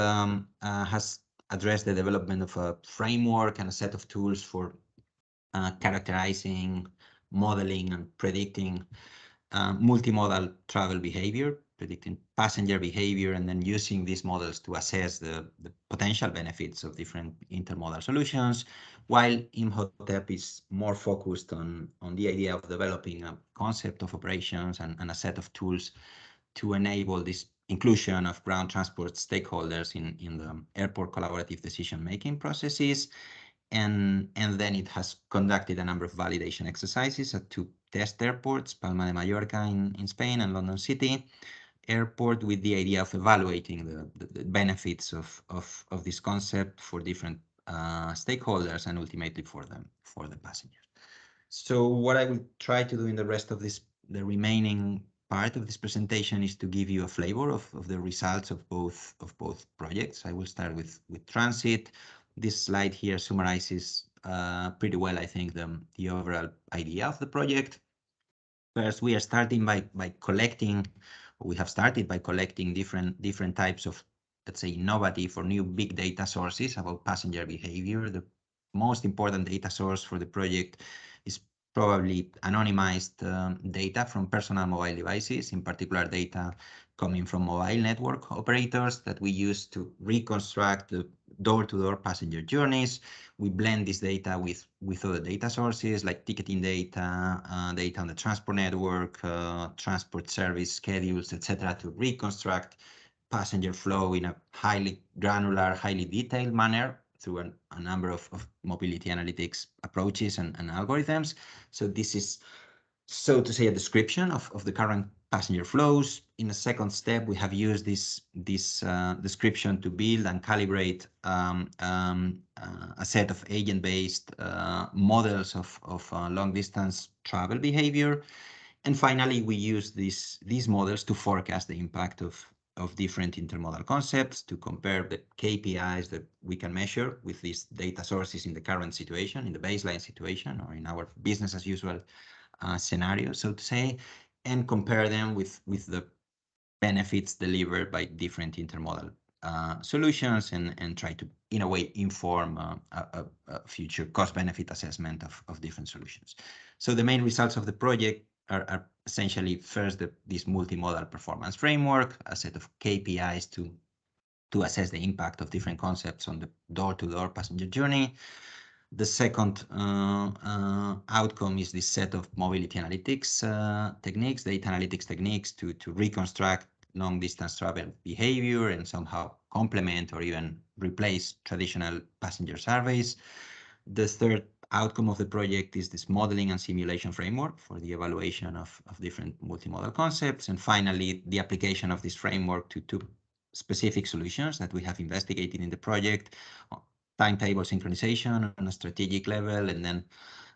has addressed the development of a framework and a set of tools for characterizing, modeling, and predicting multimodal travel behavior, predicting passenger behavior, and then using these models to assess the potential benefits of different intermodal solutions, while Imhotep is more focused on the idea of developing a concept of operations and a set of tools to enable this inclusion of ground transport stakeholders in the airport collaborative decision-making processes. And then it has conducted a number of validation exercises at two test airports, Palma de Mallorca in Spain and London City Airport, with the idea of evaluating the benefits of this concept for different stakeholders and ultimately for the passengers. So what I will try to do in the rest of the remaining part of this presentation is to give you a flavor of the results of both projects. I will start with Transit. This slide here summarizes pretty well, I think, the overall idea of the project. First, we are starting by collecting, we have started by collecting different types of, let's say, innovative or new big data sources about passenger behavior. The most important data source for the project is probably anonymized data from personal mobile devices, in particular data coming from mobile network operators that we use to reconstruct the door-to-door passenger journeys. We blend this data with other data sources like ticketing data, data on the transport network, transport service schedules, etc., to reconstruct passenger flow in a highly granular, highly detailed manner through a number of mobility analytics approaches and algorithms. So this is, so to say, a description of the current passenger flows. In a second step, we have used this description to build and calibrate a set of agent-based models of long-distance travel behavior. And finally, we use these models to forecast the impact of different intermodal concepts, to compare the KPIs that we can measure with these data sources in the current situation, in the baseline situation, or in our business as usual scenario, so to say, and compare them with the benefits delivered by different intermodal solutions, and try to, in a way, inform a future cost-benefit assessment of different solutions. So the main results of the project are essentially, first, this multimodal performance framework, a set of KPIs to assess the impact of different concepts on the door-to-door passenger journey. The second outcome is this set of mobility analytics techniques, data analytics techniques to reconstruct long distance travel behavior and somehow complement or even replace traditional passenger surveys. The third outcome of the project is this modeling and simulation framework for the evaluation of different multimodal concepts. And finally, the application of this framework to two specific solutions that we have investigated in the project: timetable synchronization on a strategic level, and then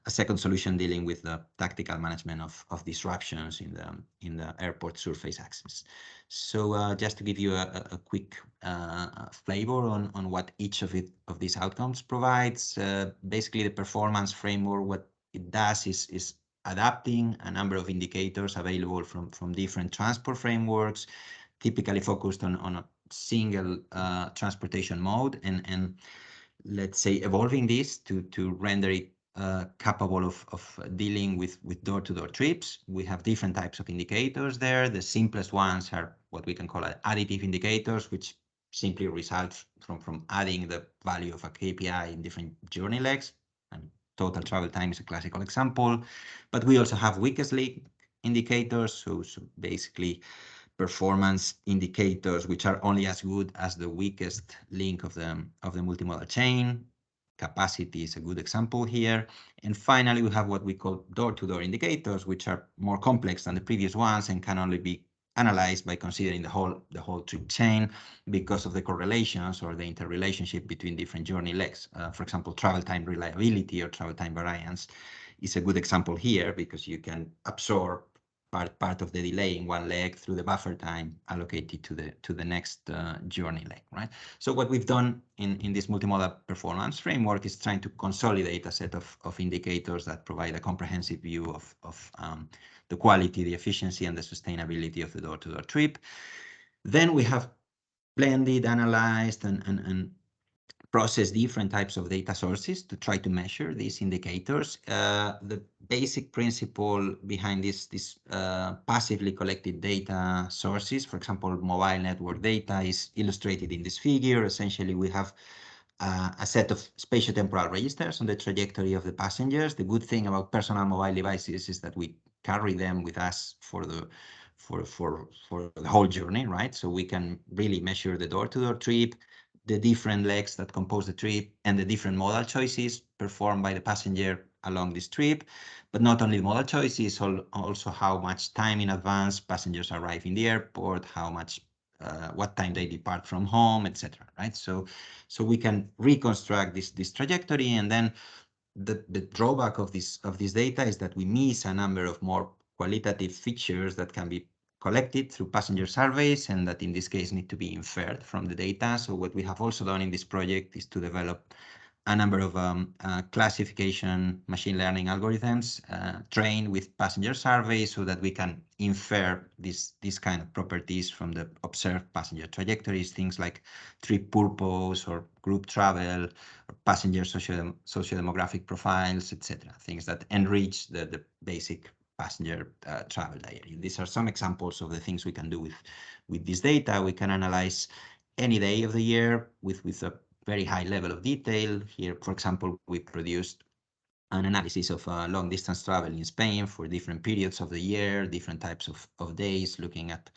a second solution dealing with the tactical management of disruptions in the airport surface access. So just to give you a quick flavor on what each of these outcomes provides, basically the performance framework, what it does is adapting a number of indicators available from different transport frameworks, typically focused on a single transportation mode, and let's say evolving this to render it capable of dealing with door-to-door trips. We have different types of indicators there. The simplest ones are what we can call additive indicators, which simply result from adding the value of a KPI in different journey legs, and total travel time is a classical example. But we also have weakest link indicators, so basically performance indicators which are only as good as the weakest link of the multimodal chain. Capacity is a good example here. And finally, we have what we call door-to-door indicators, which are more complex than the previous ones and can only be analyzed by considering the whole trip chain because of the correlations or the interrelationship between different journey legs. For example, travel time reliability or travel time variance is a good example here, because you can absorb part of the delay in one leg through the buffer time allocated to the next journey leg, right? So what we've done in this multimodal performance framework is trying to consolidate a set of indicators that provide a comprehensive view of the quality, the efficiency, and the sustainability of the door-to-door trip. Then we have blended, analyzed, and process different types of data sources to try to measure these indicators. The basic principle behind this passively collected data sources, for example, mobile network data, is illustrated in this figure. Essentially, we have a set of spatiotemporal registers on the trajectory of the passengers. The good thing about personal mobile devices is that we carry them with us for the whole journey, right? So we can really measure the door-to-door trip, the different legs that compose the trip, and the different modal choices performed by the passenger along this trip. But not only modal choices, also how much time in advance passengers arrive in the airport, how much, what time they depart from home, etc. Right? So we can reconstruct this trajectory, and then the drawback of this data is that we miss a number of more qualitative features that can be collected through passenger surveys, and that in this case need to be inferred from the data. So what we have also done in this project is to develop a number of classification machine learning algorithms trained with passenger surveys so that we can infer this kind of properties from the observed passenger trajectories, things like trip purpose or group travel, or passenger socio-demographic profiles, etc. Things that enrich the basic passenger travel diary. These are some examples of the things we can do with this data. We can analyze any day of the year with a very high level of detail. Here, for example, we produced an analysis of long distance travel in Spain for different periods of the year, different types of days, looking at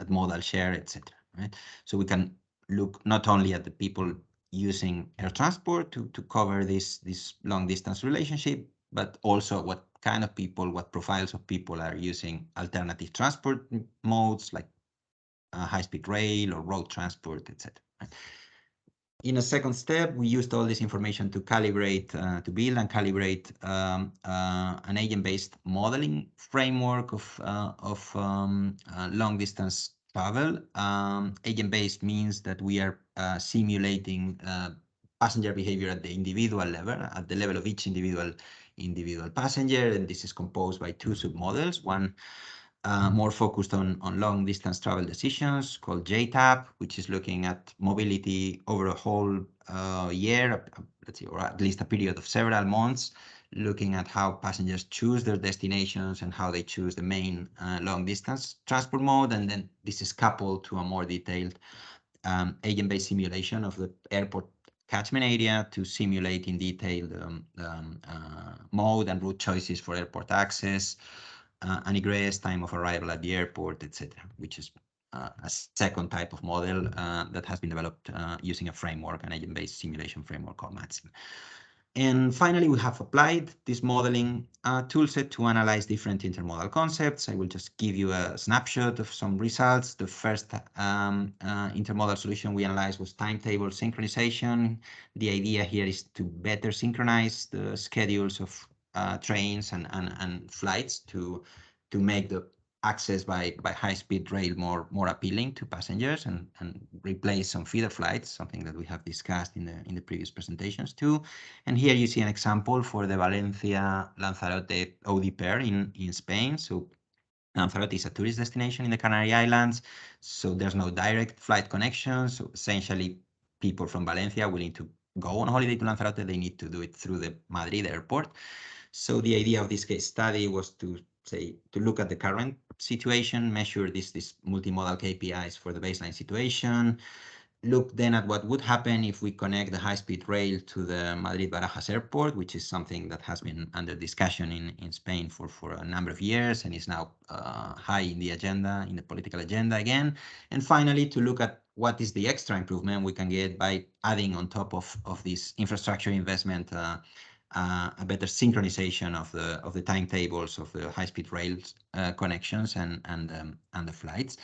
modal share, etc. Right? So we can look not only at the people using air transport to cover this long distance relationship, but also what kind of people, what profiles of people are using alternative transport modes like high-speed rail or road transport, etc. Right? In a second step, we used all this information to calibrate, to build and calibrate an agent-based modeling framework of long-distance travel. Agent-based means that we are simulating passenger behavior at the individual level, at the level of each individual passenger, and this is composed by two submodels. One more focused on long distance travel decisions called JTAP, which is looking at mobility over a whole year, let's say, or at least a period of several months, looking at how passengers choose their destinations and how they choose the main long distance transport mode. And then this is coupled to a more detailed agent-based simulation of the airport catchment area to simulate in detail mode and route choices for airport access, an egress, time of arrival at the airport, etc., which is a second type of model that has been developed using a framework, an agent-based simulation framework called MATSIM. And finally, we have applied this modeling toolset to analyze different intermodal concepts. I will just give you a snapshot of some results. The first intermodal solution we analyzed was timetable synchronization. The idea here is to better synchronize the schedules of trains and flights to make the access by high-speed rail more appealing to passengers and replace some feeder flights, something that we have discussed in the previous presentations too. And here you see an example for the Valencia-Lanzarote OD pair in Spain. So Lanzarote is a tourist destination in the Canary Islands, so there's no direct flight connection. So essentially, people from Valencia willing to go on holiday to Lanzarote, they need to do it through the Madrid airport. So the idea of this case study was to look at the current situation, measure this multimodal KPIs for the baseline situation, look then at what would happen if we connect the high-speed rail to the Madrid-Barajas airport, which is something that has been under discussion in Spain for a number of years and is now high in the agenda, in the political agenda again. And finally, to look at what is the extra improvement we can get by adding on top of this infrastructure investment a better synchronization of the timetables of the high-speed rail connections and the flights.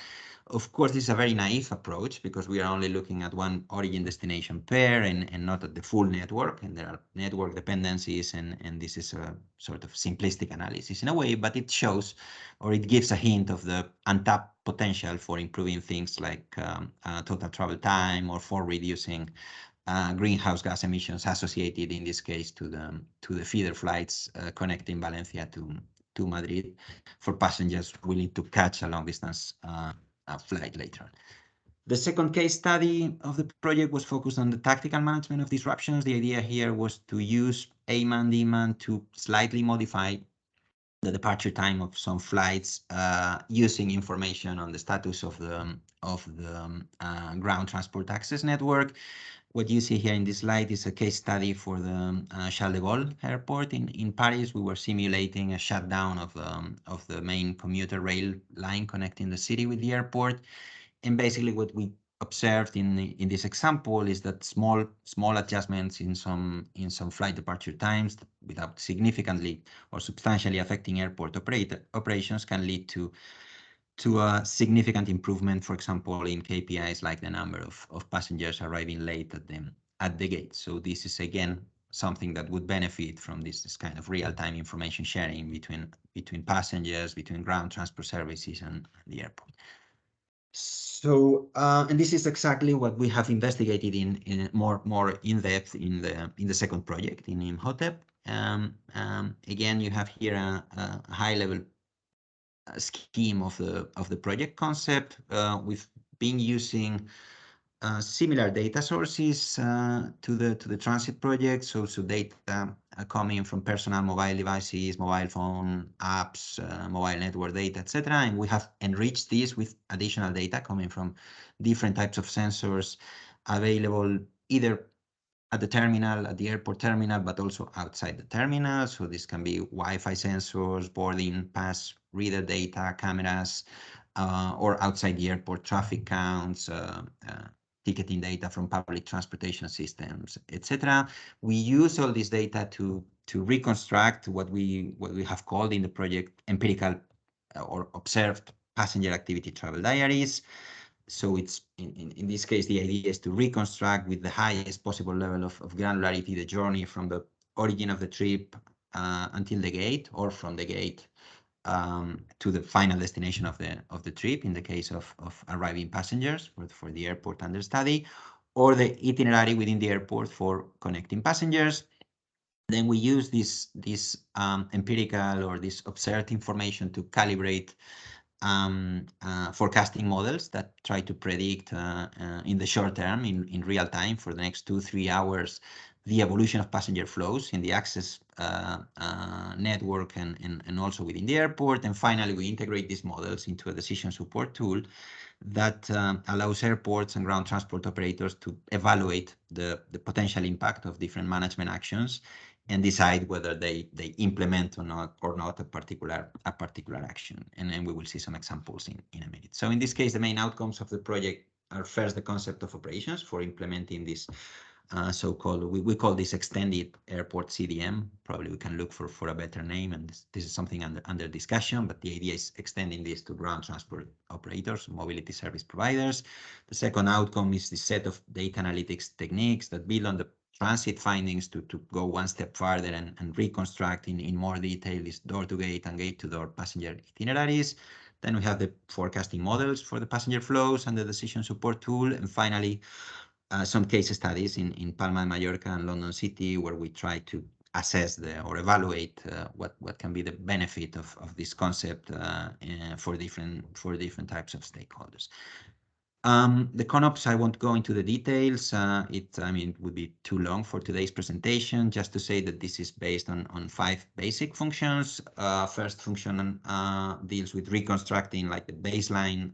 Of course, this is a very naive approach because we are only looking at one origin destination pair and not at the full network, and there are network dependencies, and this is a sort of simplistic analysis in a way, but it shows or it gives a hint of the untapped potential for improving things like total travel time or for reducing greenhouse gas emissions associated in this case to the feeder flights connecting Valencia to Madrid for passengers willing to catch a long distance flight later. The second case study of the project was focused on the tactical management of disruptions. The idea here was to use AMAN, DMAN to slightly modify the departure time of some flights using information on the status of the ground transport access network. What you see here in this slide is a case study for the Charles de Gaulle airport in Paris. We were simulating a shutdown of the main commuter rail line connecting the city with the airport. And basically what we observed in this example is that small adjustments in some flight departure times without significantly or substantially affecting airport operations can lead to a significant improvement, for example, in KPIs like the number of passengers arriving late at the gate. So this is again something that would benefit from this kind of real-time information sharing between passengers, between ground transport services and the airport. So, and this is exactly what we have investigated in more in depth in the second project in Imhotep. Again, you have here a high level scheme of the project concept. We've been using similar data sources to the transit project. So data coming from personal mobile devices, mobile phone apps, mobile network data, etc. And we have enriched this with additional data coming from different types of sensors available either at the terminal, at the airport terminal, but also outside the terminal. So this can be Wi-Fi sensors, boarding pass reader data, cameras, or outside the airport traffic counts, ticketing data from public transportation systems, etc. We use all this data to reconstruct what we have called in the project empirical or observed passenger activity travel diaries. So it's in this case, the idea is to reconstruct with the highest possible level of granularity the journey from the origin of the trip until the gate, or from the gate to the final destination of the trip in the case of arriving passengers for the airport under study, or the itinerary within the airport for connecting passengers. Then we use this empirical or this observed information to calibrate forecasting models that try to predict in the short term, in real time, for the next 2-3 hours, the evolution of passenger flows in the access network and also within the airport. And finally, we integrate these models into a decision support tool that allows airports and ground transport operators to evaluate the potential impact of different management actions and decide whether they implement or not a particular action. And then we will see some examples in a minute. So in this case, the main outcomes of the project are first the concept of operations for implementing this so-called, we call this extended airport CDM. Probably we can look for a better name, and this is something under discussion, but the idea is extending this to ground transport operators, mobility service providers. The second outcome is the set of data analytics techniques that build on the transit findings to go one step further and reconstruct in more detail these door-to-gate and gate-to-door passenger itineraries. Then we have the forecasting models for the passenger flows and the decision support tool. And finally, some case studies in Palma de Mallorca and London City, where we try to assess or evaluate what can be the benefit of this concept for different types of stakeholders. The ConOps, I won't go into the details. It would be too long for today's presentation. Just to say that this is based on 5 basic functions. First function deals with reconstructing like the baseline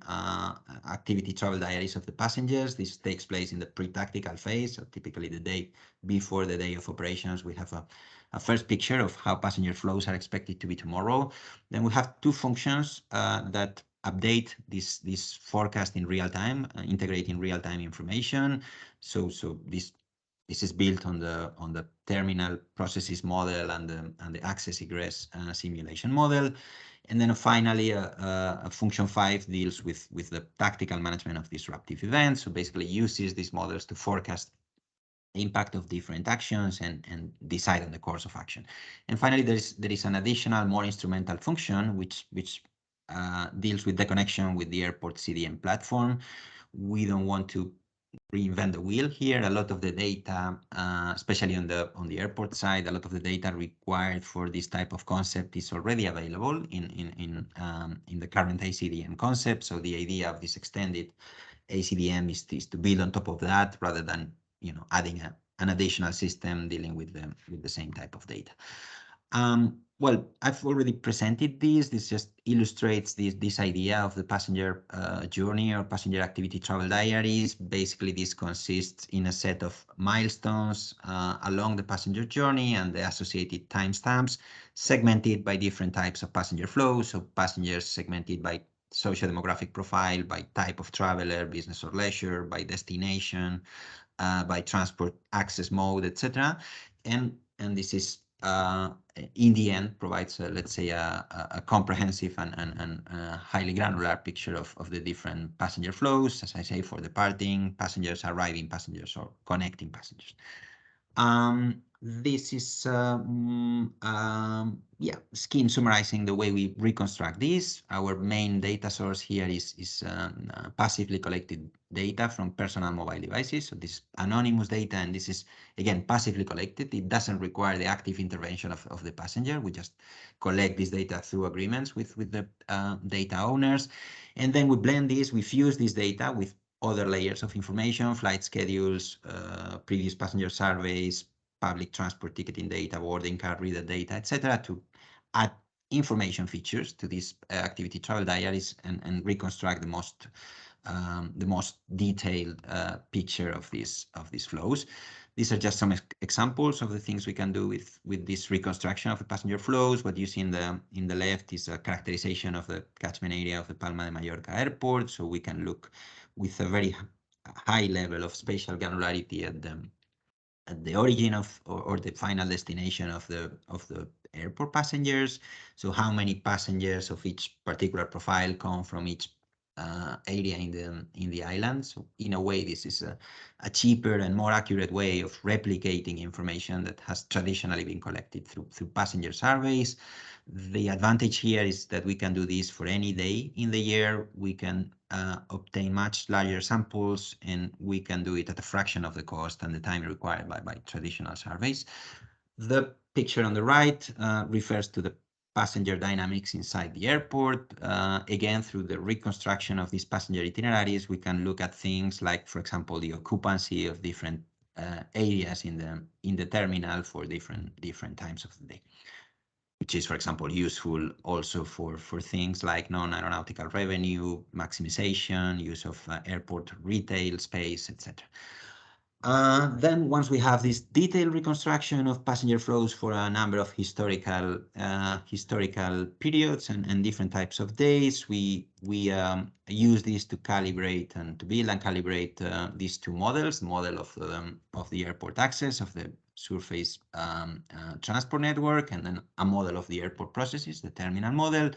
activity travel diaries of the passengers. This takes place in the pre-tactical phase, so typically the day before the day of operations. We have a first picture of how passenger flows are expected to be tomorrow. Then we have 2 functions that update this forecast in real time, integrating real time information. So this is built on the terminal processes model and the access egress simulation model. And then finally, function 5 deals with the tactical management of disruptive events. So basically uses these models to forecast the impact of different actions and decide on the course of action. And finally, there is an additional, more instrumental function which deals with the connection with the airport CDM platform. We don't want to reinvent the wheel here. A lot of the data, especially on the airport side, a lot of the data required for this type of concept is already available in the current ACDM concept. So the idea of this extended ACDM is to build on top of that rather than adding an additional system dealing with the same type of data. Well, I've already presented this. This just illustrates this idea of the passenger journey or passenger activity travel diaries. Basically, this consists in a set of milestones along the passenger journey and the associated timestamps, segmented by different types of passenger flow. So passengers segmented by social demographic profile, by type of traveler, business or leisure, by destination, by transport access mode, etc. And this is in the end provides let's say a comprehensive and highly granular picture of the different passenger flows, as I say, for departing passengers, arriving passengers, or connecting passengers. this is scheme summarizing the way we reconstruct this. Our main data source here is passively collected data from personal mobile devices. So this anonymous data, and this is again passively collected. It doesn't require the active intervention of the passenger. We just collect this data through agreements with the data owners, and then we blend this. We fuse this data with other layers of information, flight schedules, previous passenger surveys, public transport ticketing data, boarding card reader data, etc., to add information features to these activity travel diaries and reconstruct the most detailed picture of these flows. These are just some examples of the things we can do with this reconstruction of the passenger flows. What you see in the left is a characterization of the catchment area of the Palma de Mallorca airport. So we can look with a very high level of spatial granularity at the origin of or the final destination of the airport passengers. So how many passengers of each particular profile come from each area in the island. So in a way, this is a cheaper and more accurate way of replicating information that has traditionally been collected through passenger surveys. The advantage here is that we can do this for any day in the year. We can obtain much larger samples, and we can do it at a fraction of the cost and the time required by traditional surveys. The picture on the right refers to the passenger dynamics inside the airport. Again, through the reconstruction of these passenger itineraries, we can look at things like, for example, the occupancy of different areas in the terminal for different times of the day, which is, for example, useful also for things like non-aeronautical revenue, maximization, use of airport retail space, etc. Then once we have this detailed reconstruction of passenger flows for a number of historical periods and different types of days, we use this to calibrate and to build and calibrate these two models: the model of the airport access of the surface transport network, and then a model of the airport processes, the terminal model.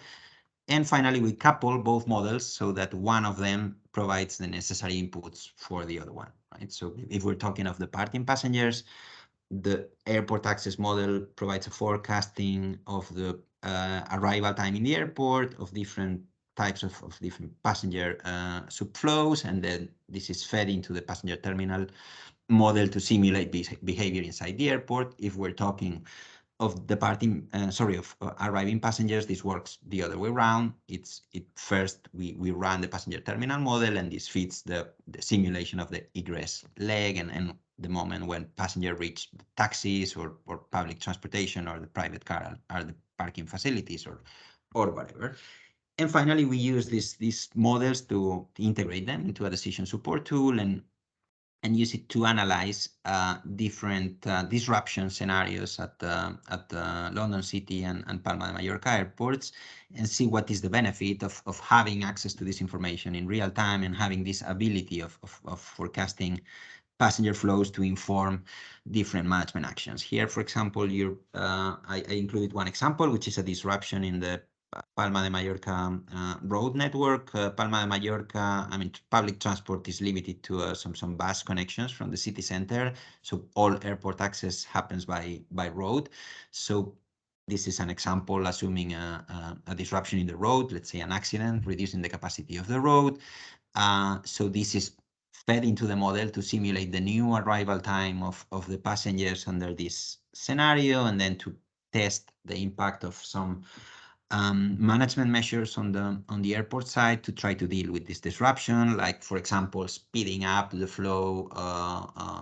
And finally, we couple both models so that one of them provides the necessary inputs for the other one, right? So if we're talking of departing passengers, the airport access model provides a forecasting of the arrival time in the airport, of different types of different passenger subflows, and then this is fed into the passenger terminal model to simulate behavior inside the airport. If we're talking of arriving passengers, this works the other way around. First we run the passenger terminal model, and this feeds the simulation of the egress leg and the moment when passenger reach taxis or public transportation or the private car are the parking facilities or whatever. And finally, we use these models to integrate them into a decision support tool and use it to analyze different disruption scenarios at London City and Palma de Mallorca airports, and see what is the benefit of having access to this information in real time and having this ability of forecasting passenger flows to inform different management actions. Here, for example, I included one example, which is a disruption in the Palma de Mallorca road network. Palma de Mallorca, public transport is limited to some bus connections from the city center. So all airport access happens by road. So this is an example, assuming a disruption in the road, let's say an accident, reducing the capacity of the road. So this is fed into the model to simulate the new arrival time of the passengers under this scenario, and then to test the impact of some management measures on the airport side to try to deal with this disruption, like, for example, speeding up the flow,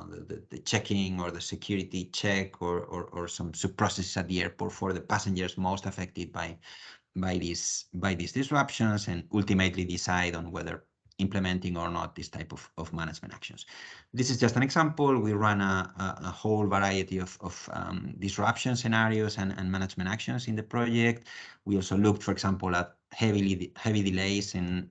the checking or the security check, or some sub-processes at the airport for the passengers most affected by these disruptions, and ultimately decide on whether implementing or not this type of management actions. This is just an example. We run a whole variety of disruption scenarios and management actions in the project. We also looked, for example, at heavy delays on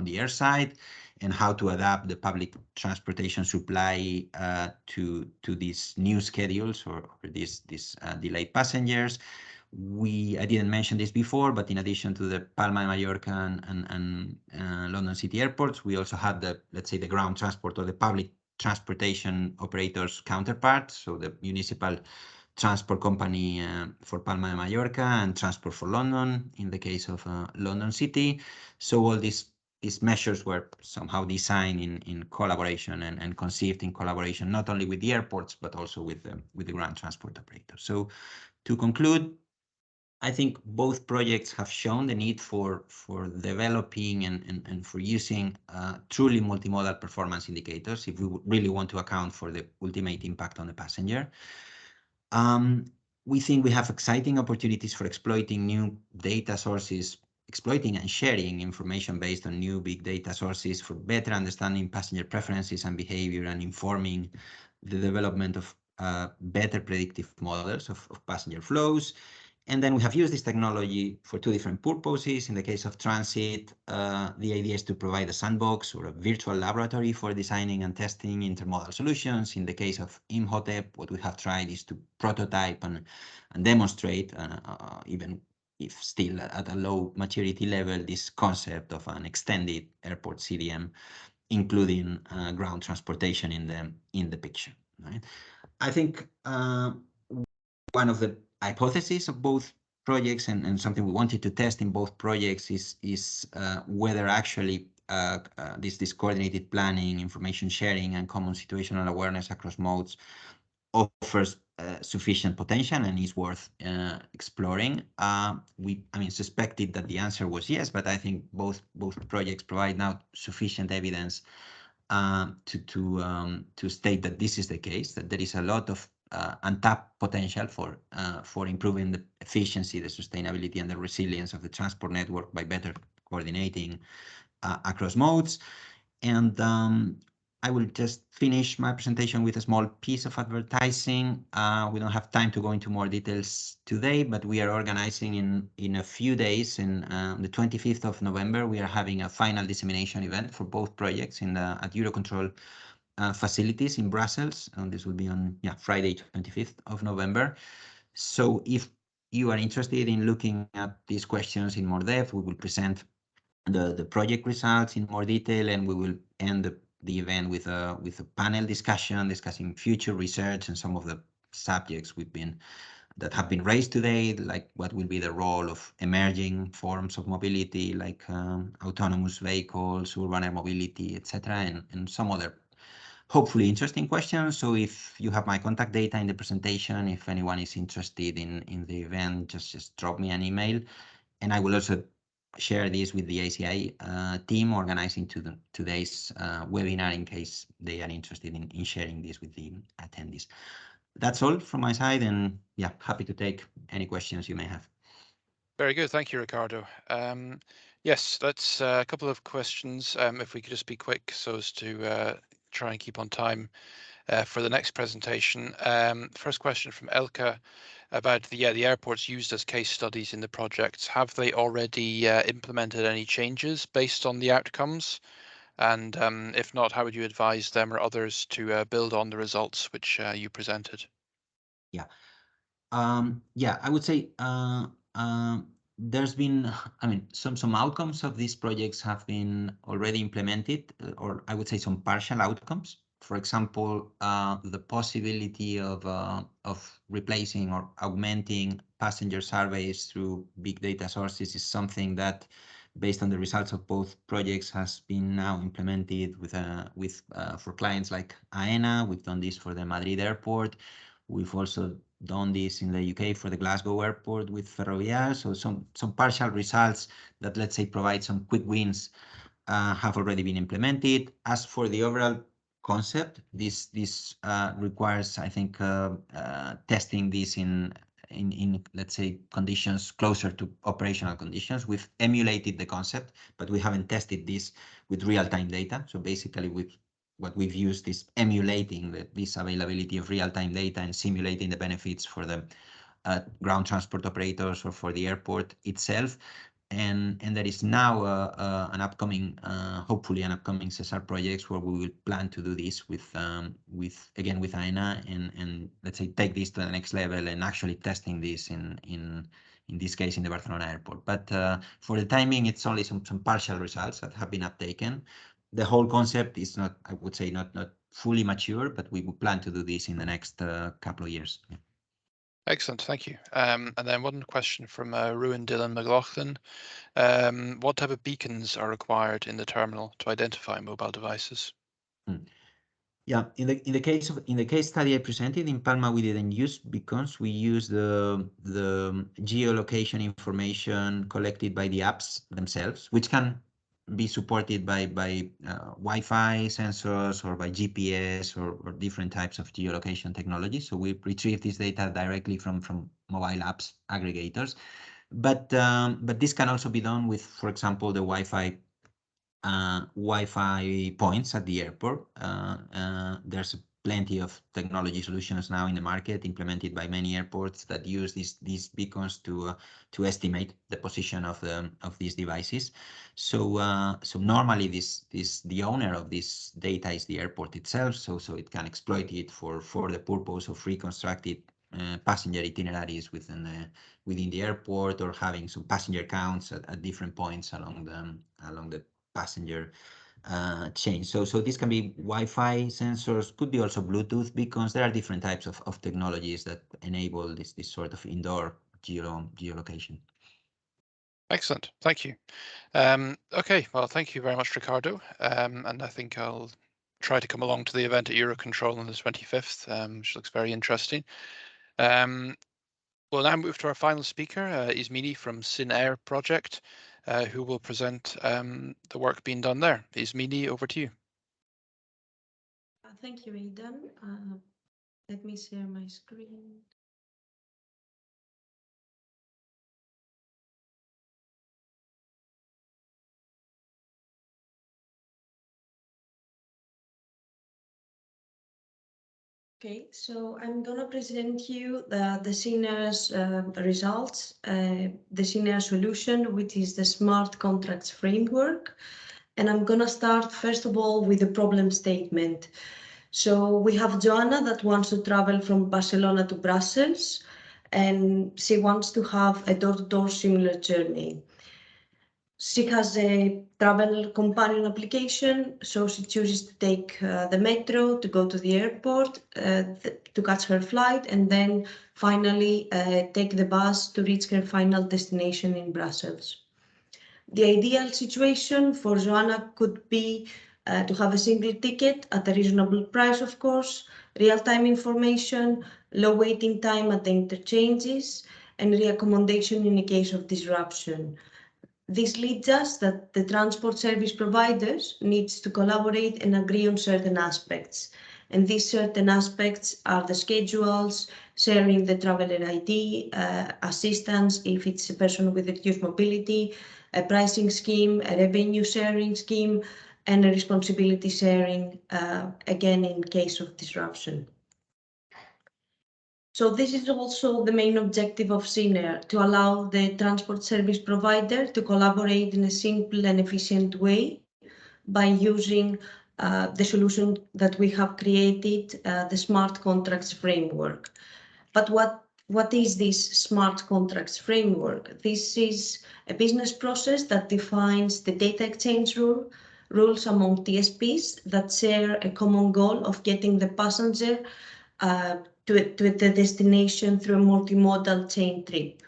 the air side, and how to adapt the public transportation supply to these new schedules or these delayed passengers. I didn't mention this before, but in addition to the Palma de Mallorca and London City airports, we also had let's say, the ground transport or the public transportation operators counterparts, so the municipal transport company for Palma de Mallorca and Transport for London in the case of London City. So all these measures were somehow designed in collaboration and conceived in collaboration, not only with the airports, but also with the ground transport operators. So to conclude, I think both projects have shown the need for developing and for using truly multimodal performance indicators if we really want to account for the ultimate impact on the passenger. We think we have exciting opportunities for exploiting new data sources, exploiting and sharing information based on new big data sources for better understanding passenger preferences and behavior and informing the development of better predictive models of passenger flows. And then we have used this technology for two different purposes. In the case of transit, the idea is to provide a sandbox or a virtual laboratory for designing and testing intermodal solutions. In the case of Imhotep, what we have tried is to prototype and demonstrate, even if still at a low maturity level, this concept of an extended airport CDM, including ground transportation in the picture. Right? I think one of the hypotheses of both projects and something we wanted to test in both projects is whether actually this coordinated planning, information sharing, and common situational awareness across modes offers sufficient potential and is worth exploring. We suspected that the answer was yes, but I think both projects provide now sufficient evidence to state that this is the case, that there is a lot of untapped potential for improving the efficiency, the sustainability, and the resilience of the transport network by better coordinating across modes. And I will just finish my presentation with a small piece of advertising. We don't have time to go into more details today, but we are organizing in a few days, in the 25th of November, we are having a final dissemination event for both projects at Eurocontrol facilities in Brussels, and this will be on Friday, 25th of November. So if you are interested in looking at these questions in more depth, we will present the project results in more detail, and we will end the event with a panel discussion discussing future research and some of the subjects that have been raised today, like what will be the role of emerging forms of mobility, like autonomous vehicles, urban air mobility, etc., and some other hopefully interesting questions. So if you have my contact data in the presentation, if anyone is interested in the event, just drop me an email, and I will also share this with the ACI team organizing today's webinar in case they are interested in sharing this with the attendees. That's all from my side, and happy to take any questions you may have. Very good. Thank you, Ricardo. Yes, that's a couple of questions. If we could just be quick so as to try and keep on time for the next presentation. First question from Elka about the airports used as case studies in the projects. Have they already implemented any changes based on the outcomes? And if not, how would you advise them or others to build on the results which you presented? I would say there's been, some outcomes of these projects have been already implemented, or I would say some partial outcomes. For example, the possibility of replacing or augmenting passenger surveys through big data sources is something that, based on the results of both projects, has been now implemented for clients like AENA. We've done this for the Madrid airport. We've also done this in the UK for the Glasgow airport with Ferrovial. So some partial results that, let's say, provide some quick wins have already been implemented. As for the overall concept, this requires, I think, testing this in let's say conditions closer to operational conditions. We've emulated the concept, but we haven't tested this with real-time data. So basically, what we've used is emulating this availability of real-time data and simulating the benefits for the ground transport operators or for the airport itself. And there is now hopefully an upcoming SESAR projects where we will plan to do this with AENA and let's say take this to the next level and actually testing this in this case in the Barcelona airport. But for the timing, it's only some partial results that have been uptaken. the whole concept is not, I would say, not fully mature, but we plan to do this in the next couple of years. Yeah. Excellent, thank you. And then one question from Ruan Dylan McLaughlin. What type of beacons are required in the terminal to identify mobile devices? Yeah, in the case study I presented in Palma, we didn't use beacons. We used the geolocation information collected by the apps themselves, which can be supported by Wi-Fi sensors or by GPS or different types of geolocation technology. So we retrieve this data directly from mobile apps aggregators. But this can also be done with, for example, the Wi-Fi points at the airport. There's plenty of technology solutions now in the market implemented by many airports that use these beacons to estimate the position of these devices. So normally the owner of this data is the airport itself. So it can exploit it for the purpose of reconstructed passenger itineraries within the airport, or having some passenger counts at different points along the passenger chain. So this can be Wi-Fi sensors, could be also Bluetooth beacons. There are different types of technologies that enable this sort of indoor geolocation. Excellent, thank you. Okay, well, thank you very much, Ricardo. And I think I'll try to come along to the event at Eurocontrol on the 25th, which looks very interesting. We'll now move to our final speaker, Ismini from SIN-Air project, who will present the work being done there. Ismini, over to you. Thank you, Aidan. Let me share my screen. Okay, so I'm gonna present you the SESAR's results, the SESAR solution, which is the smart contracts framework. And I'm gonna start first of all with the problem statement. So we have Joanna that wants to travel from Barcelona to Brussels, and she wants to have a door-to-door similar journey. She has a travel companion application, so she chooses to take the metro to go to the airport to catch her flight, and then finally take the bus to reach her final destination in Brussels. The ideal situation for Joanna could be to have a single ticket at a reasonable price, of course, real-time information, low waiting time at the interchanges, and reaccommodation in the case of disruption. This leads us that the transport service providers needs to collaborate and agree on certain aspects. And these certain aspects are the schedules, sharing the traveler ID, assistance if it's a person with reduced mobility, a pricing scheme, a revenue sharing scheme, and a responsibility sharing, again, in case of disruption. So this is also the main objective of SESAR, to allow the transport service provider to collaborate in a simple and efficient way by using the solution that we have created, the smart contracts framework. But what is this smart contracts framework? This is a business process that defines the data exchange rules among TSPs that share a common goal of getting the passenger to the destination through a multimodal chain trip.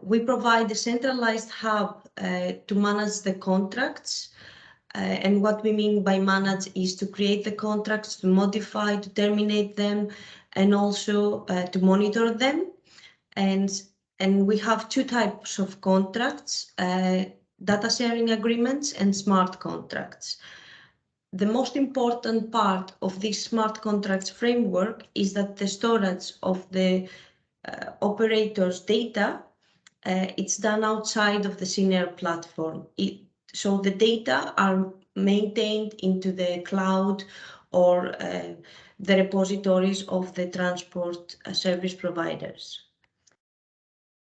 We provide a centralized hub to manage the contracts. And what we mean by manage is to create the contracts, to modify, to terminate them, and also to monitor them. And we have two types of contracts, data sharing agreements and smart contracts. The most important part of this smart contracts framework is that the storage of the operator's data, it's done outside of the SESAR platform. So the data are maintained into the cloud or the repositories of the transport service providers.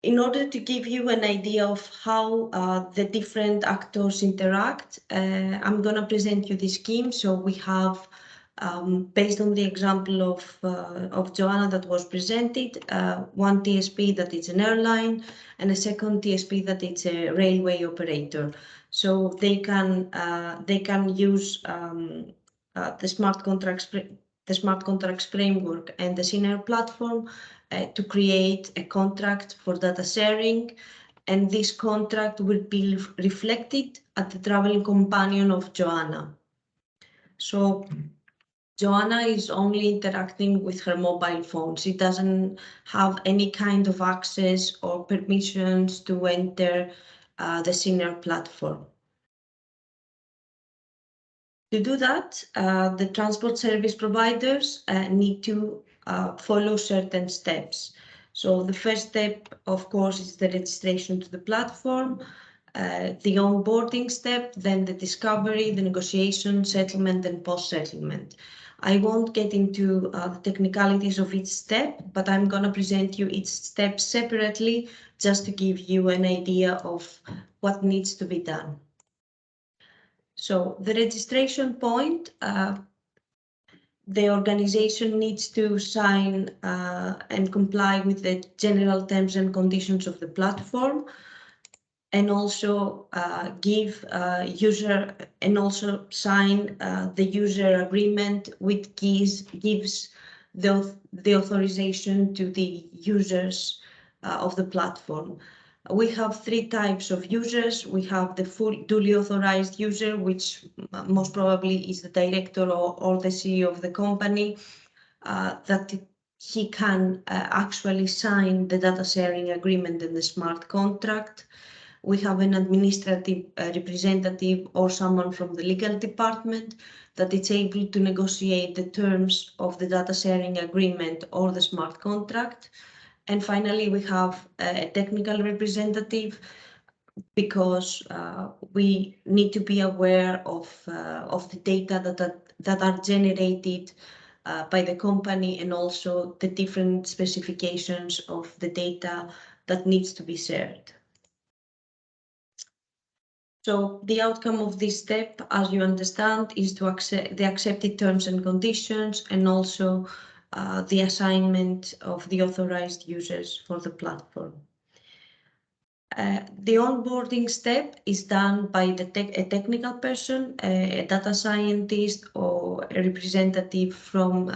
In order to give you an idea of how the different actors interact, I'm going to present you the scheme. So we have, based on the example of Joanna that was presented, one TSP that is an airline and a second TSP that it's a railway operator. So they can use the smart contracts framework and the SESAR platform to create a contract for data sharing, and this contract will be reflected at the traveling companion of Joanna. So Joanna is only interacting with her mobile phone. She doesn't have any kind of access or permissions to enter the SESAR platform. To do that, the transport service providers need to follow certain steps. So the first step, of course, is the registration to the platform, the onboarding step, then the discovery, the negotiation, settlement, and post-settlement. I won't get into the technicalities of each step, but I'm going to present you each step separately just to give you an idea of what needs to be done. So the registration point, the organization needs to sign and comply with the general terms and conditions of the platform, and also give user and also sign the user agreement, which gives the authorization to the users of the platform. We have three types of users. We have the full duly authorized user, which most probably is the director or the CEO of the company, that he can actually sign the data sharing agreement and the smart contract. We have an administrative representative or someone from the legal department that is able to negotiate the terms of the data sharing agreement or the smart contract. And finally, we have a technical representative, because we need to be aware of the data that are generated by the company, and also the different specifications of the data that needs to be shared. So the outcome of this step, as you understand, is to accept the accepted terms and conditions, and also the assignment of the authorized users for the platform. The onboarding step is done by a technical person, a data scientist, or a representative from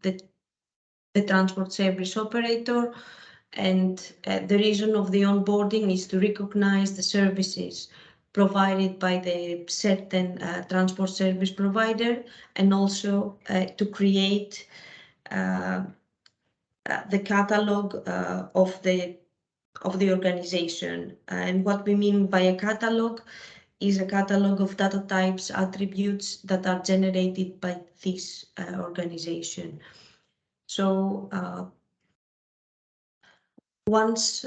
the transport service operator. And the reason of the onboarding is to recognize the services provided by the certain transport service provider, and also to create the catalog of the organization. And what we mean by a catalog is a catalog of data types, attributes that are generated by this organization. So once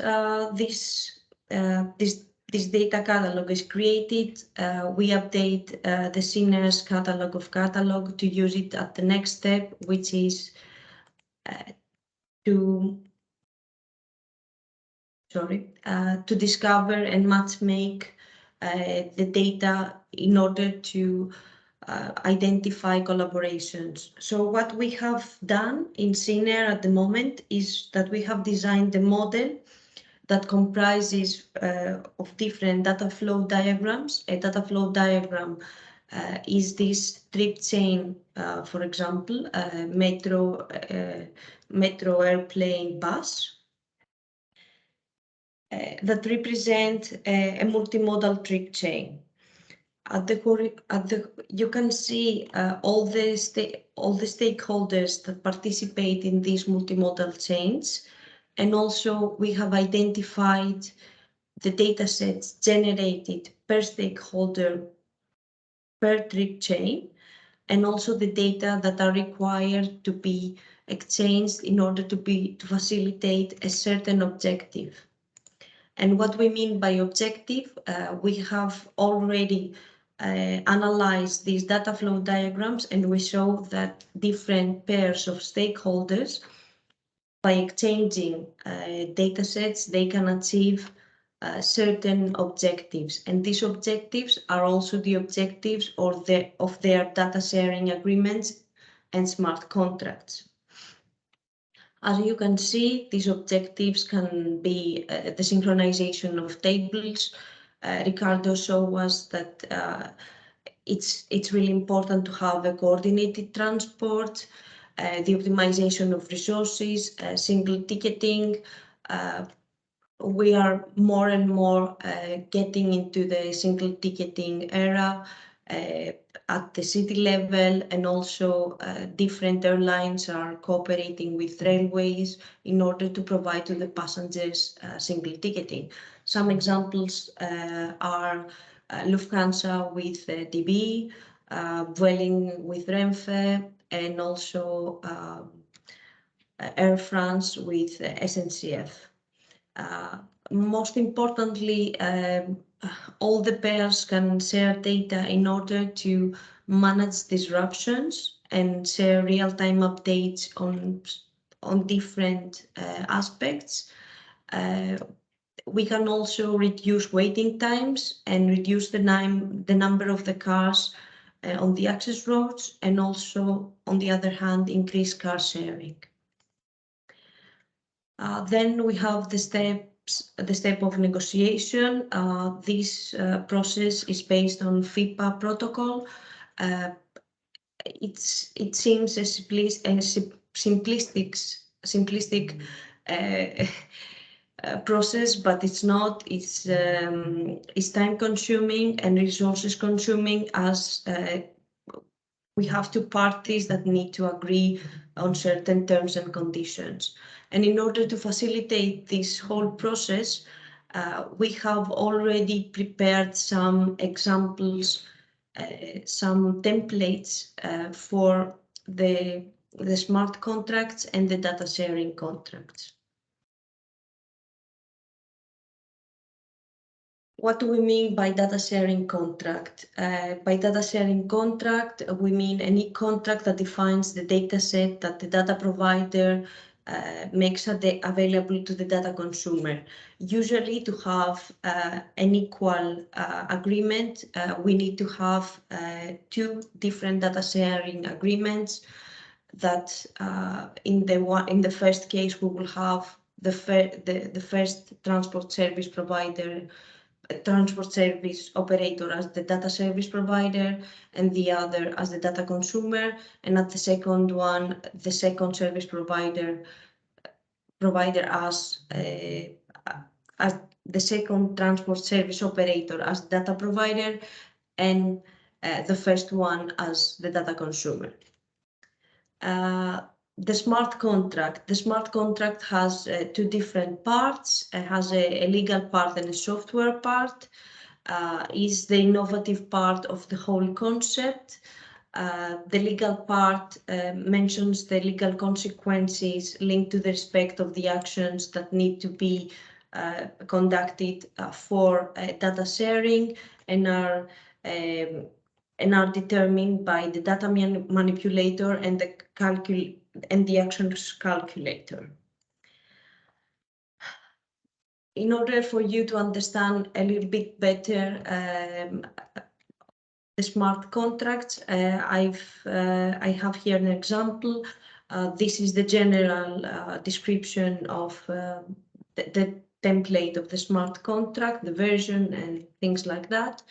this data catalog is created, we update the SESAR's catalog of catalog to use it at the next step, which is to discover and match make the data in order to identify collaborations. So what we have done in SESAR at the moment is that we have designed a model that comprises of different data flow diagrams. A data flow diagram is this trip chain, for example, metro, airplane, bus, that represent a multimodal trip chain. You can see all the stakeholders that participate in these multimodal chains, and also we have identified the data sets generated per stakeholder per trip chain, and also the data that are required to be exchanged in order to facilitate a certain objective. And what we mean by objective, we have already analyzed these data flow diagrams, and we show that different pairs of stakeholders, by exchanging data sets, they can achieve certain objectives. And these objectives are also the objectives of their data sharing agreements and smart contracts. As you can see, these objectives can be the synchronization of tables, Ricardo showed us that it's really important to have a coordinated transport, the optimization of resources, single ticketing. We are more and more getting into the single ticketing era at the city level, and also different airlines are cooperating with railways in order to provide to the passengers single ticketing. Some examples are Lufthansa with DB, Vueling with Renfe, and also Air France with SNCF. Most importantly, all the pairs can share data in order to manage disruptions and share real-time updates on different aspects. We can also reduce waiting times and reduce the number of the cars on the access roads, and also, on the other hand, increase car sharing. Then we have the step of negotiation. This process is based on FIPA protocol. It seems a simplistic process, but it's not. It's time consuming and resources consuming, as we have two parties that need to agree on certain terms and conditions. And in order to facilitate this whole process, we have already prepared some examples, some templates for the smart contracts and the data sharing contracts. What do we mean by data sharing contract? By data sharing contract, we mean any contract that defines the data set that the data provider makes available to the data consumer. Usually, to have an equal agreement, we need to have two different data sharing agreements. That in the first case, we will have the first transport service provider, transport service operator as the data service provider, and the other as the data consumer. And at the second one, the second service provider as the second transport service operator as data provider, and the first one as the data consumer. The smart contract. The smart contract has two different parts. It has a legal part and a software part. Is the innovative part of the whole concept. The legal part mentions the legal consequences linked to the respect of the actions that need to be conducted for data sharing, and are determined by the data manipulator and the actions calculator. In order for you to understand a little bit better the smart contracts, I have here an example. This is the general description of the template of the smart contract, the version and things like that.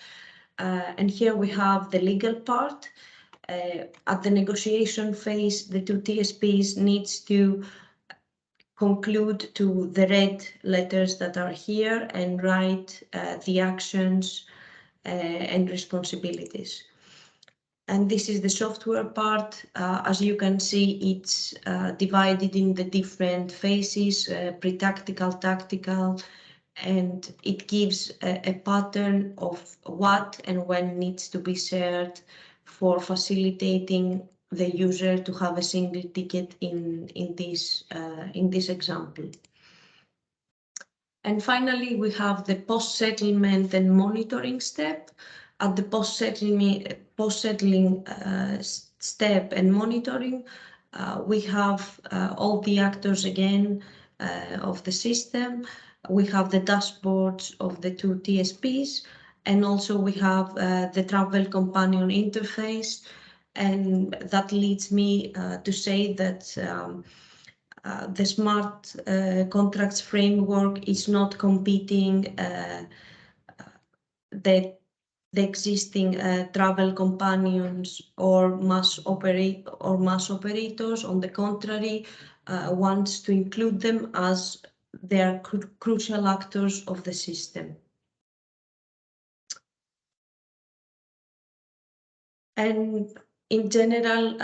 And here we have the legal part. At the negotiation phase, the two TSPs needs to conclude to the red letters that are here and write the actions and responsibilities. And this is the software part. As you can see, it's divided in the different phases, pre-tactical, tactical, and it gives a pattern of what and when needs to be shared for facilitating the user to have a single ticket in this example. And finally, we have the post-settlement and monitoring step. At the post-settling step and monitoring, we have all the actors again of the system. We have the dashboards of the two TSPs, and also we have the travel companion interface. And that leads me to say that the smart contracts framework is not competing the existing travel companions or mass operators. On the contrary, wants to include them as they are crucial actors of the system. And in general,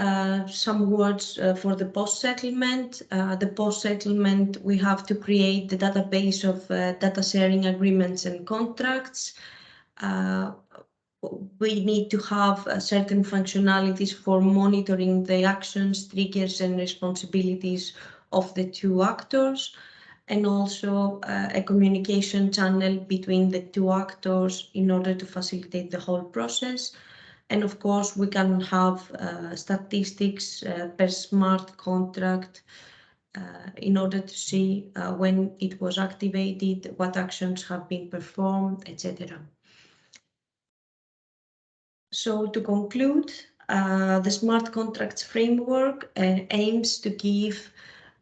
some words for the post-settlement. The post-settlement, we have to create the database of data sharing agreements and contracts. We need to have certain functionalities for monitoring the actions, triggers, and responsibilities of the two actors, and also a communication channel between the two actors in order to facilitate the whole process. And of course, we can have statistics per smart contract in order to see when it was activated, what actions have been performed, etc. So to conclude, the smart contracts framework aims to give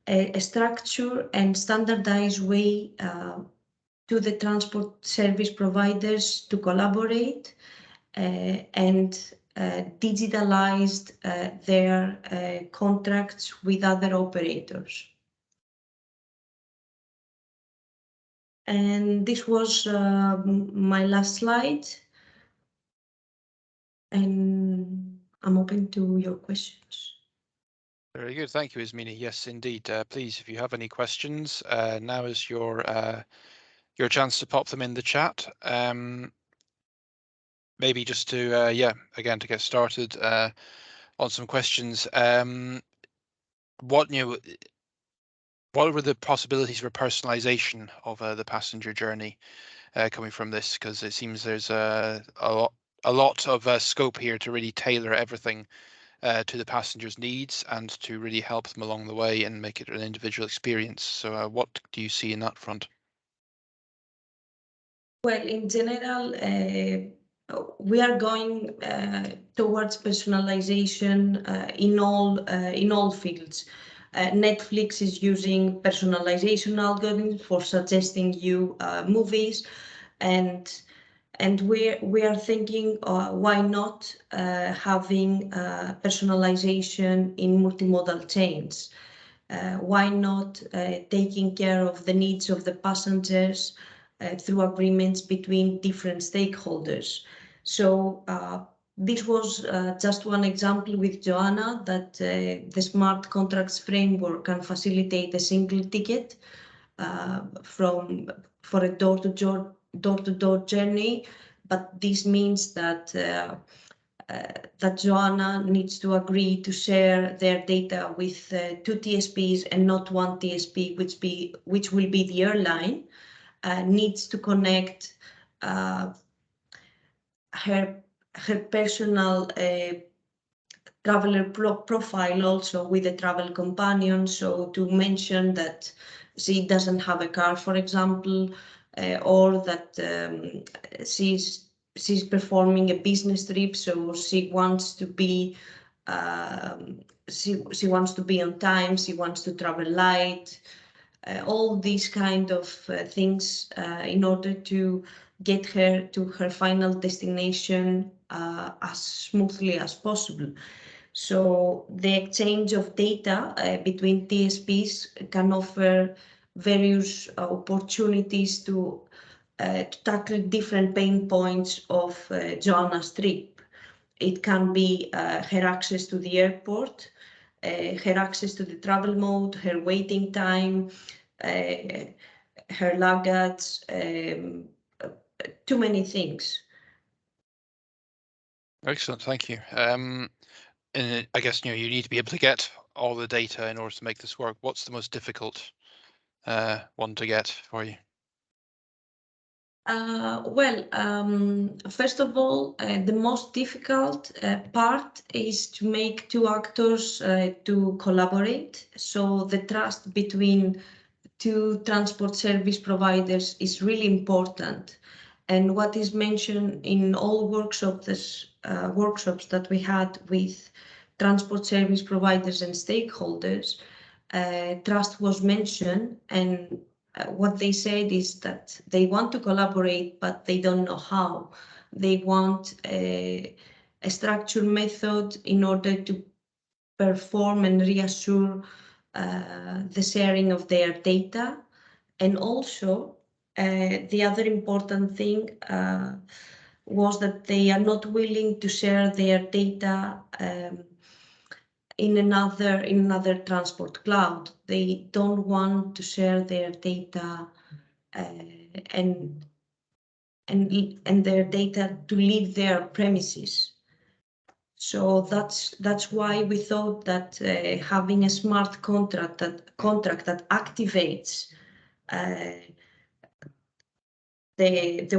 a structure and standardized way to the transport service providers to collaborate and digitalized their contracts with other operators. And this was my last slide. And I'm open to your questions. Very good. Thank you, Ismini. Yes, indeed. Please, if you have any questions, now is your chance to pop them in the chat. Maybe just to, again, to get started on some questions. What were the possibilities for personalization of the passenger journey coming from this? Because it seems there's a lot of scope here to really tailor everything to the passenger's needs and to really help them along the way and make it an individual experience. So what do you see in that front? Well, in general, we are going towards personalization in all fields. Netflix is using personalization algorithms for suggesting you movies, and we are thinking why not having personalization in multimodal chains? Why not taking care of the needs of the passengers through agreements between different stakeholders? So this was just one example with Joanna that the smart contracts framework can facilitate a single ticket for a door-to-door journey, but this means that that Joanna needs to agree to share their data with two TSPs and not one TSP, which will be the airline, needs to connect her personal traveler profile also with a travel companion. So to mention that she doesn't have a car, for example, or that she's performing a business trip, so she wants to be she wants to be on time, she wants to travel light, all these kind of things in order to get her to her final destination as smoothly as possible. So the exchange of data between TSPs can offer various opportunities to tackle different pain points of Joanna's trip. It can be her access to the airport, her access to the travel mode, her waiting time, her luggage, too many things. Excellent, thank you. And I guess you need to be able to get all the data in order to make this work. What's the most difficult one to get for you? First of all, the most difficult part is to make two actors to collaborate. So the trust between two transport service providers is really important. And what is mentioned in all workshops that we had with transport service providers and stakeholders, trust was mentioned, and what they said is that they want to collaborate, but they don't know how. They want a structured method in order to perform and reassure the sharing of their data. And also, the other important thing was that they are not willing to share their data in another transport cloud. They don't want to share their data and their data to leave their premises. So that's why we thought that having a smart contract that activates the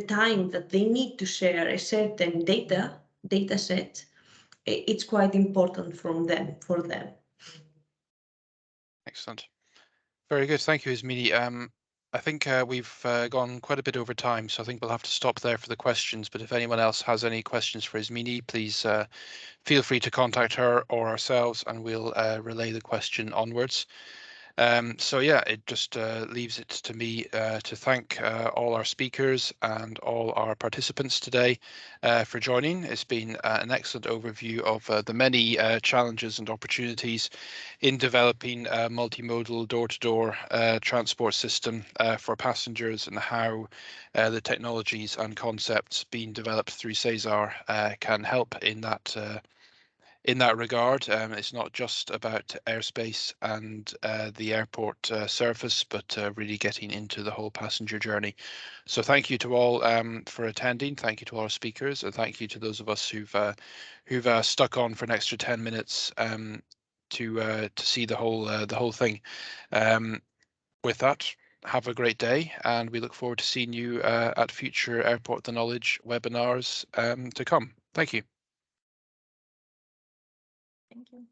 time that they need to share a certain data set, it's quite important for them. Excellent. Very good. Thank you, Ismini. I think we've gone quite a bit over time, so I think we'll have to stop there for the questions. But if anyone else has any questions for Ismini, please feel free to contact her or ourselves, and we'll relay the question onwards. So yeah, it just leaves it to me to thank all our speakers and all our participants today for joining. It's been an excellent overview of the many challenges and opportunities in developing a multimodal door-to-door transport system for passengers, and how the technologies and concepts being developed through SESAR can help in that regard. It's not just about airspace and the airport surface, but really getting into the whole passenger journey. So thank you to all for attending. Thank you to all our speakers, and thank you to those of us who've stuck on for an extra 10 minutes to see the whole thing. With that, have a great day, and we look forward to seeing you at future Airport the Knowledge webinars to come. Thank you. Thank you.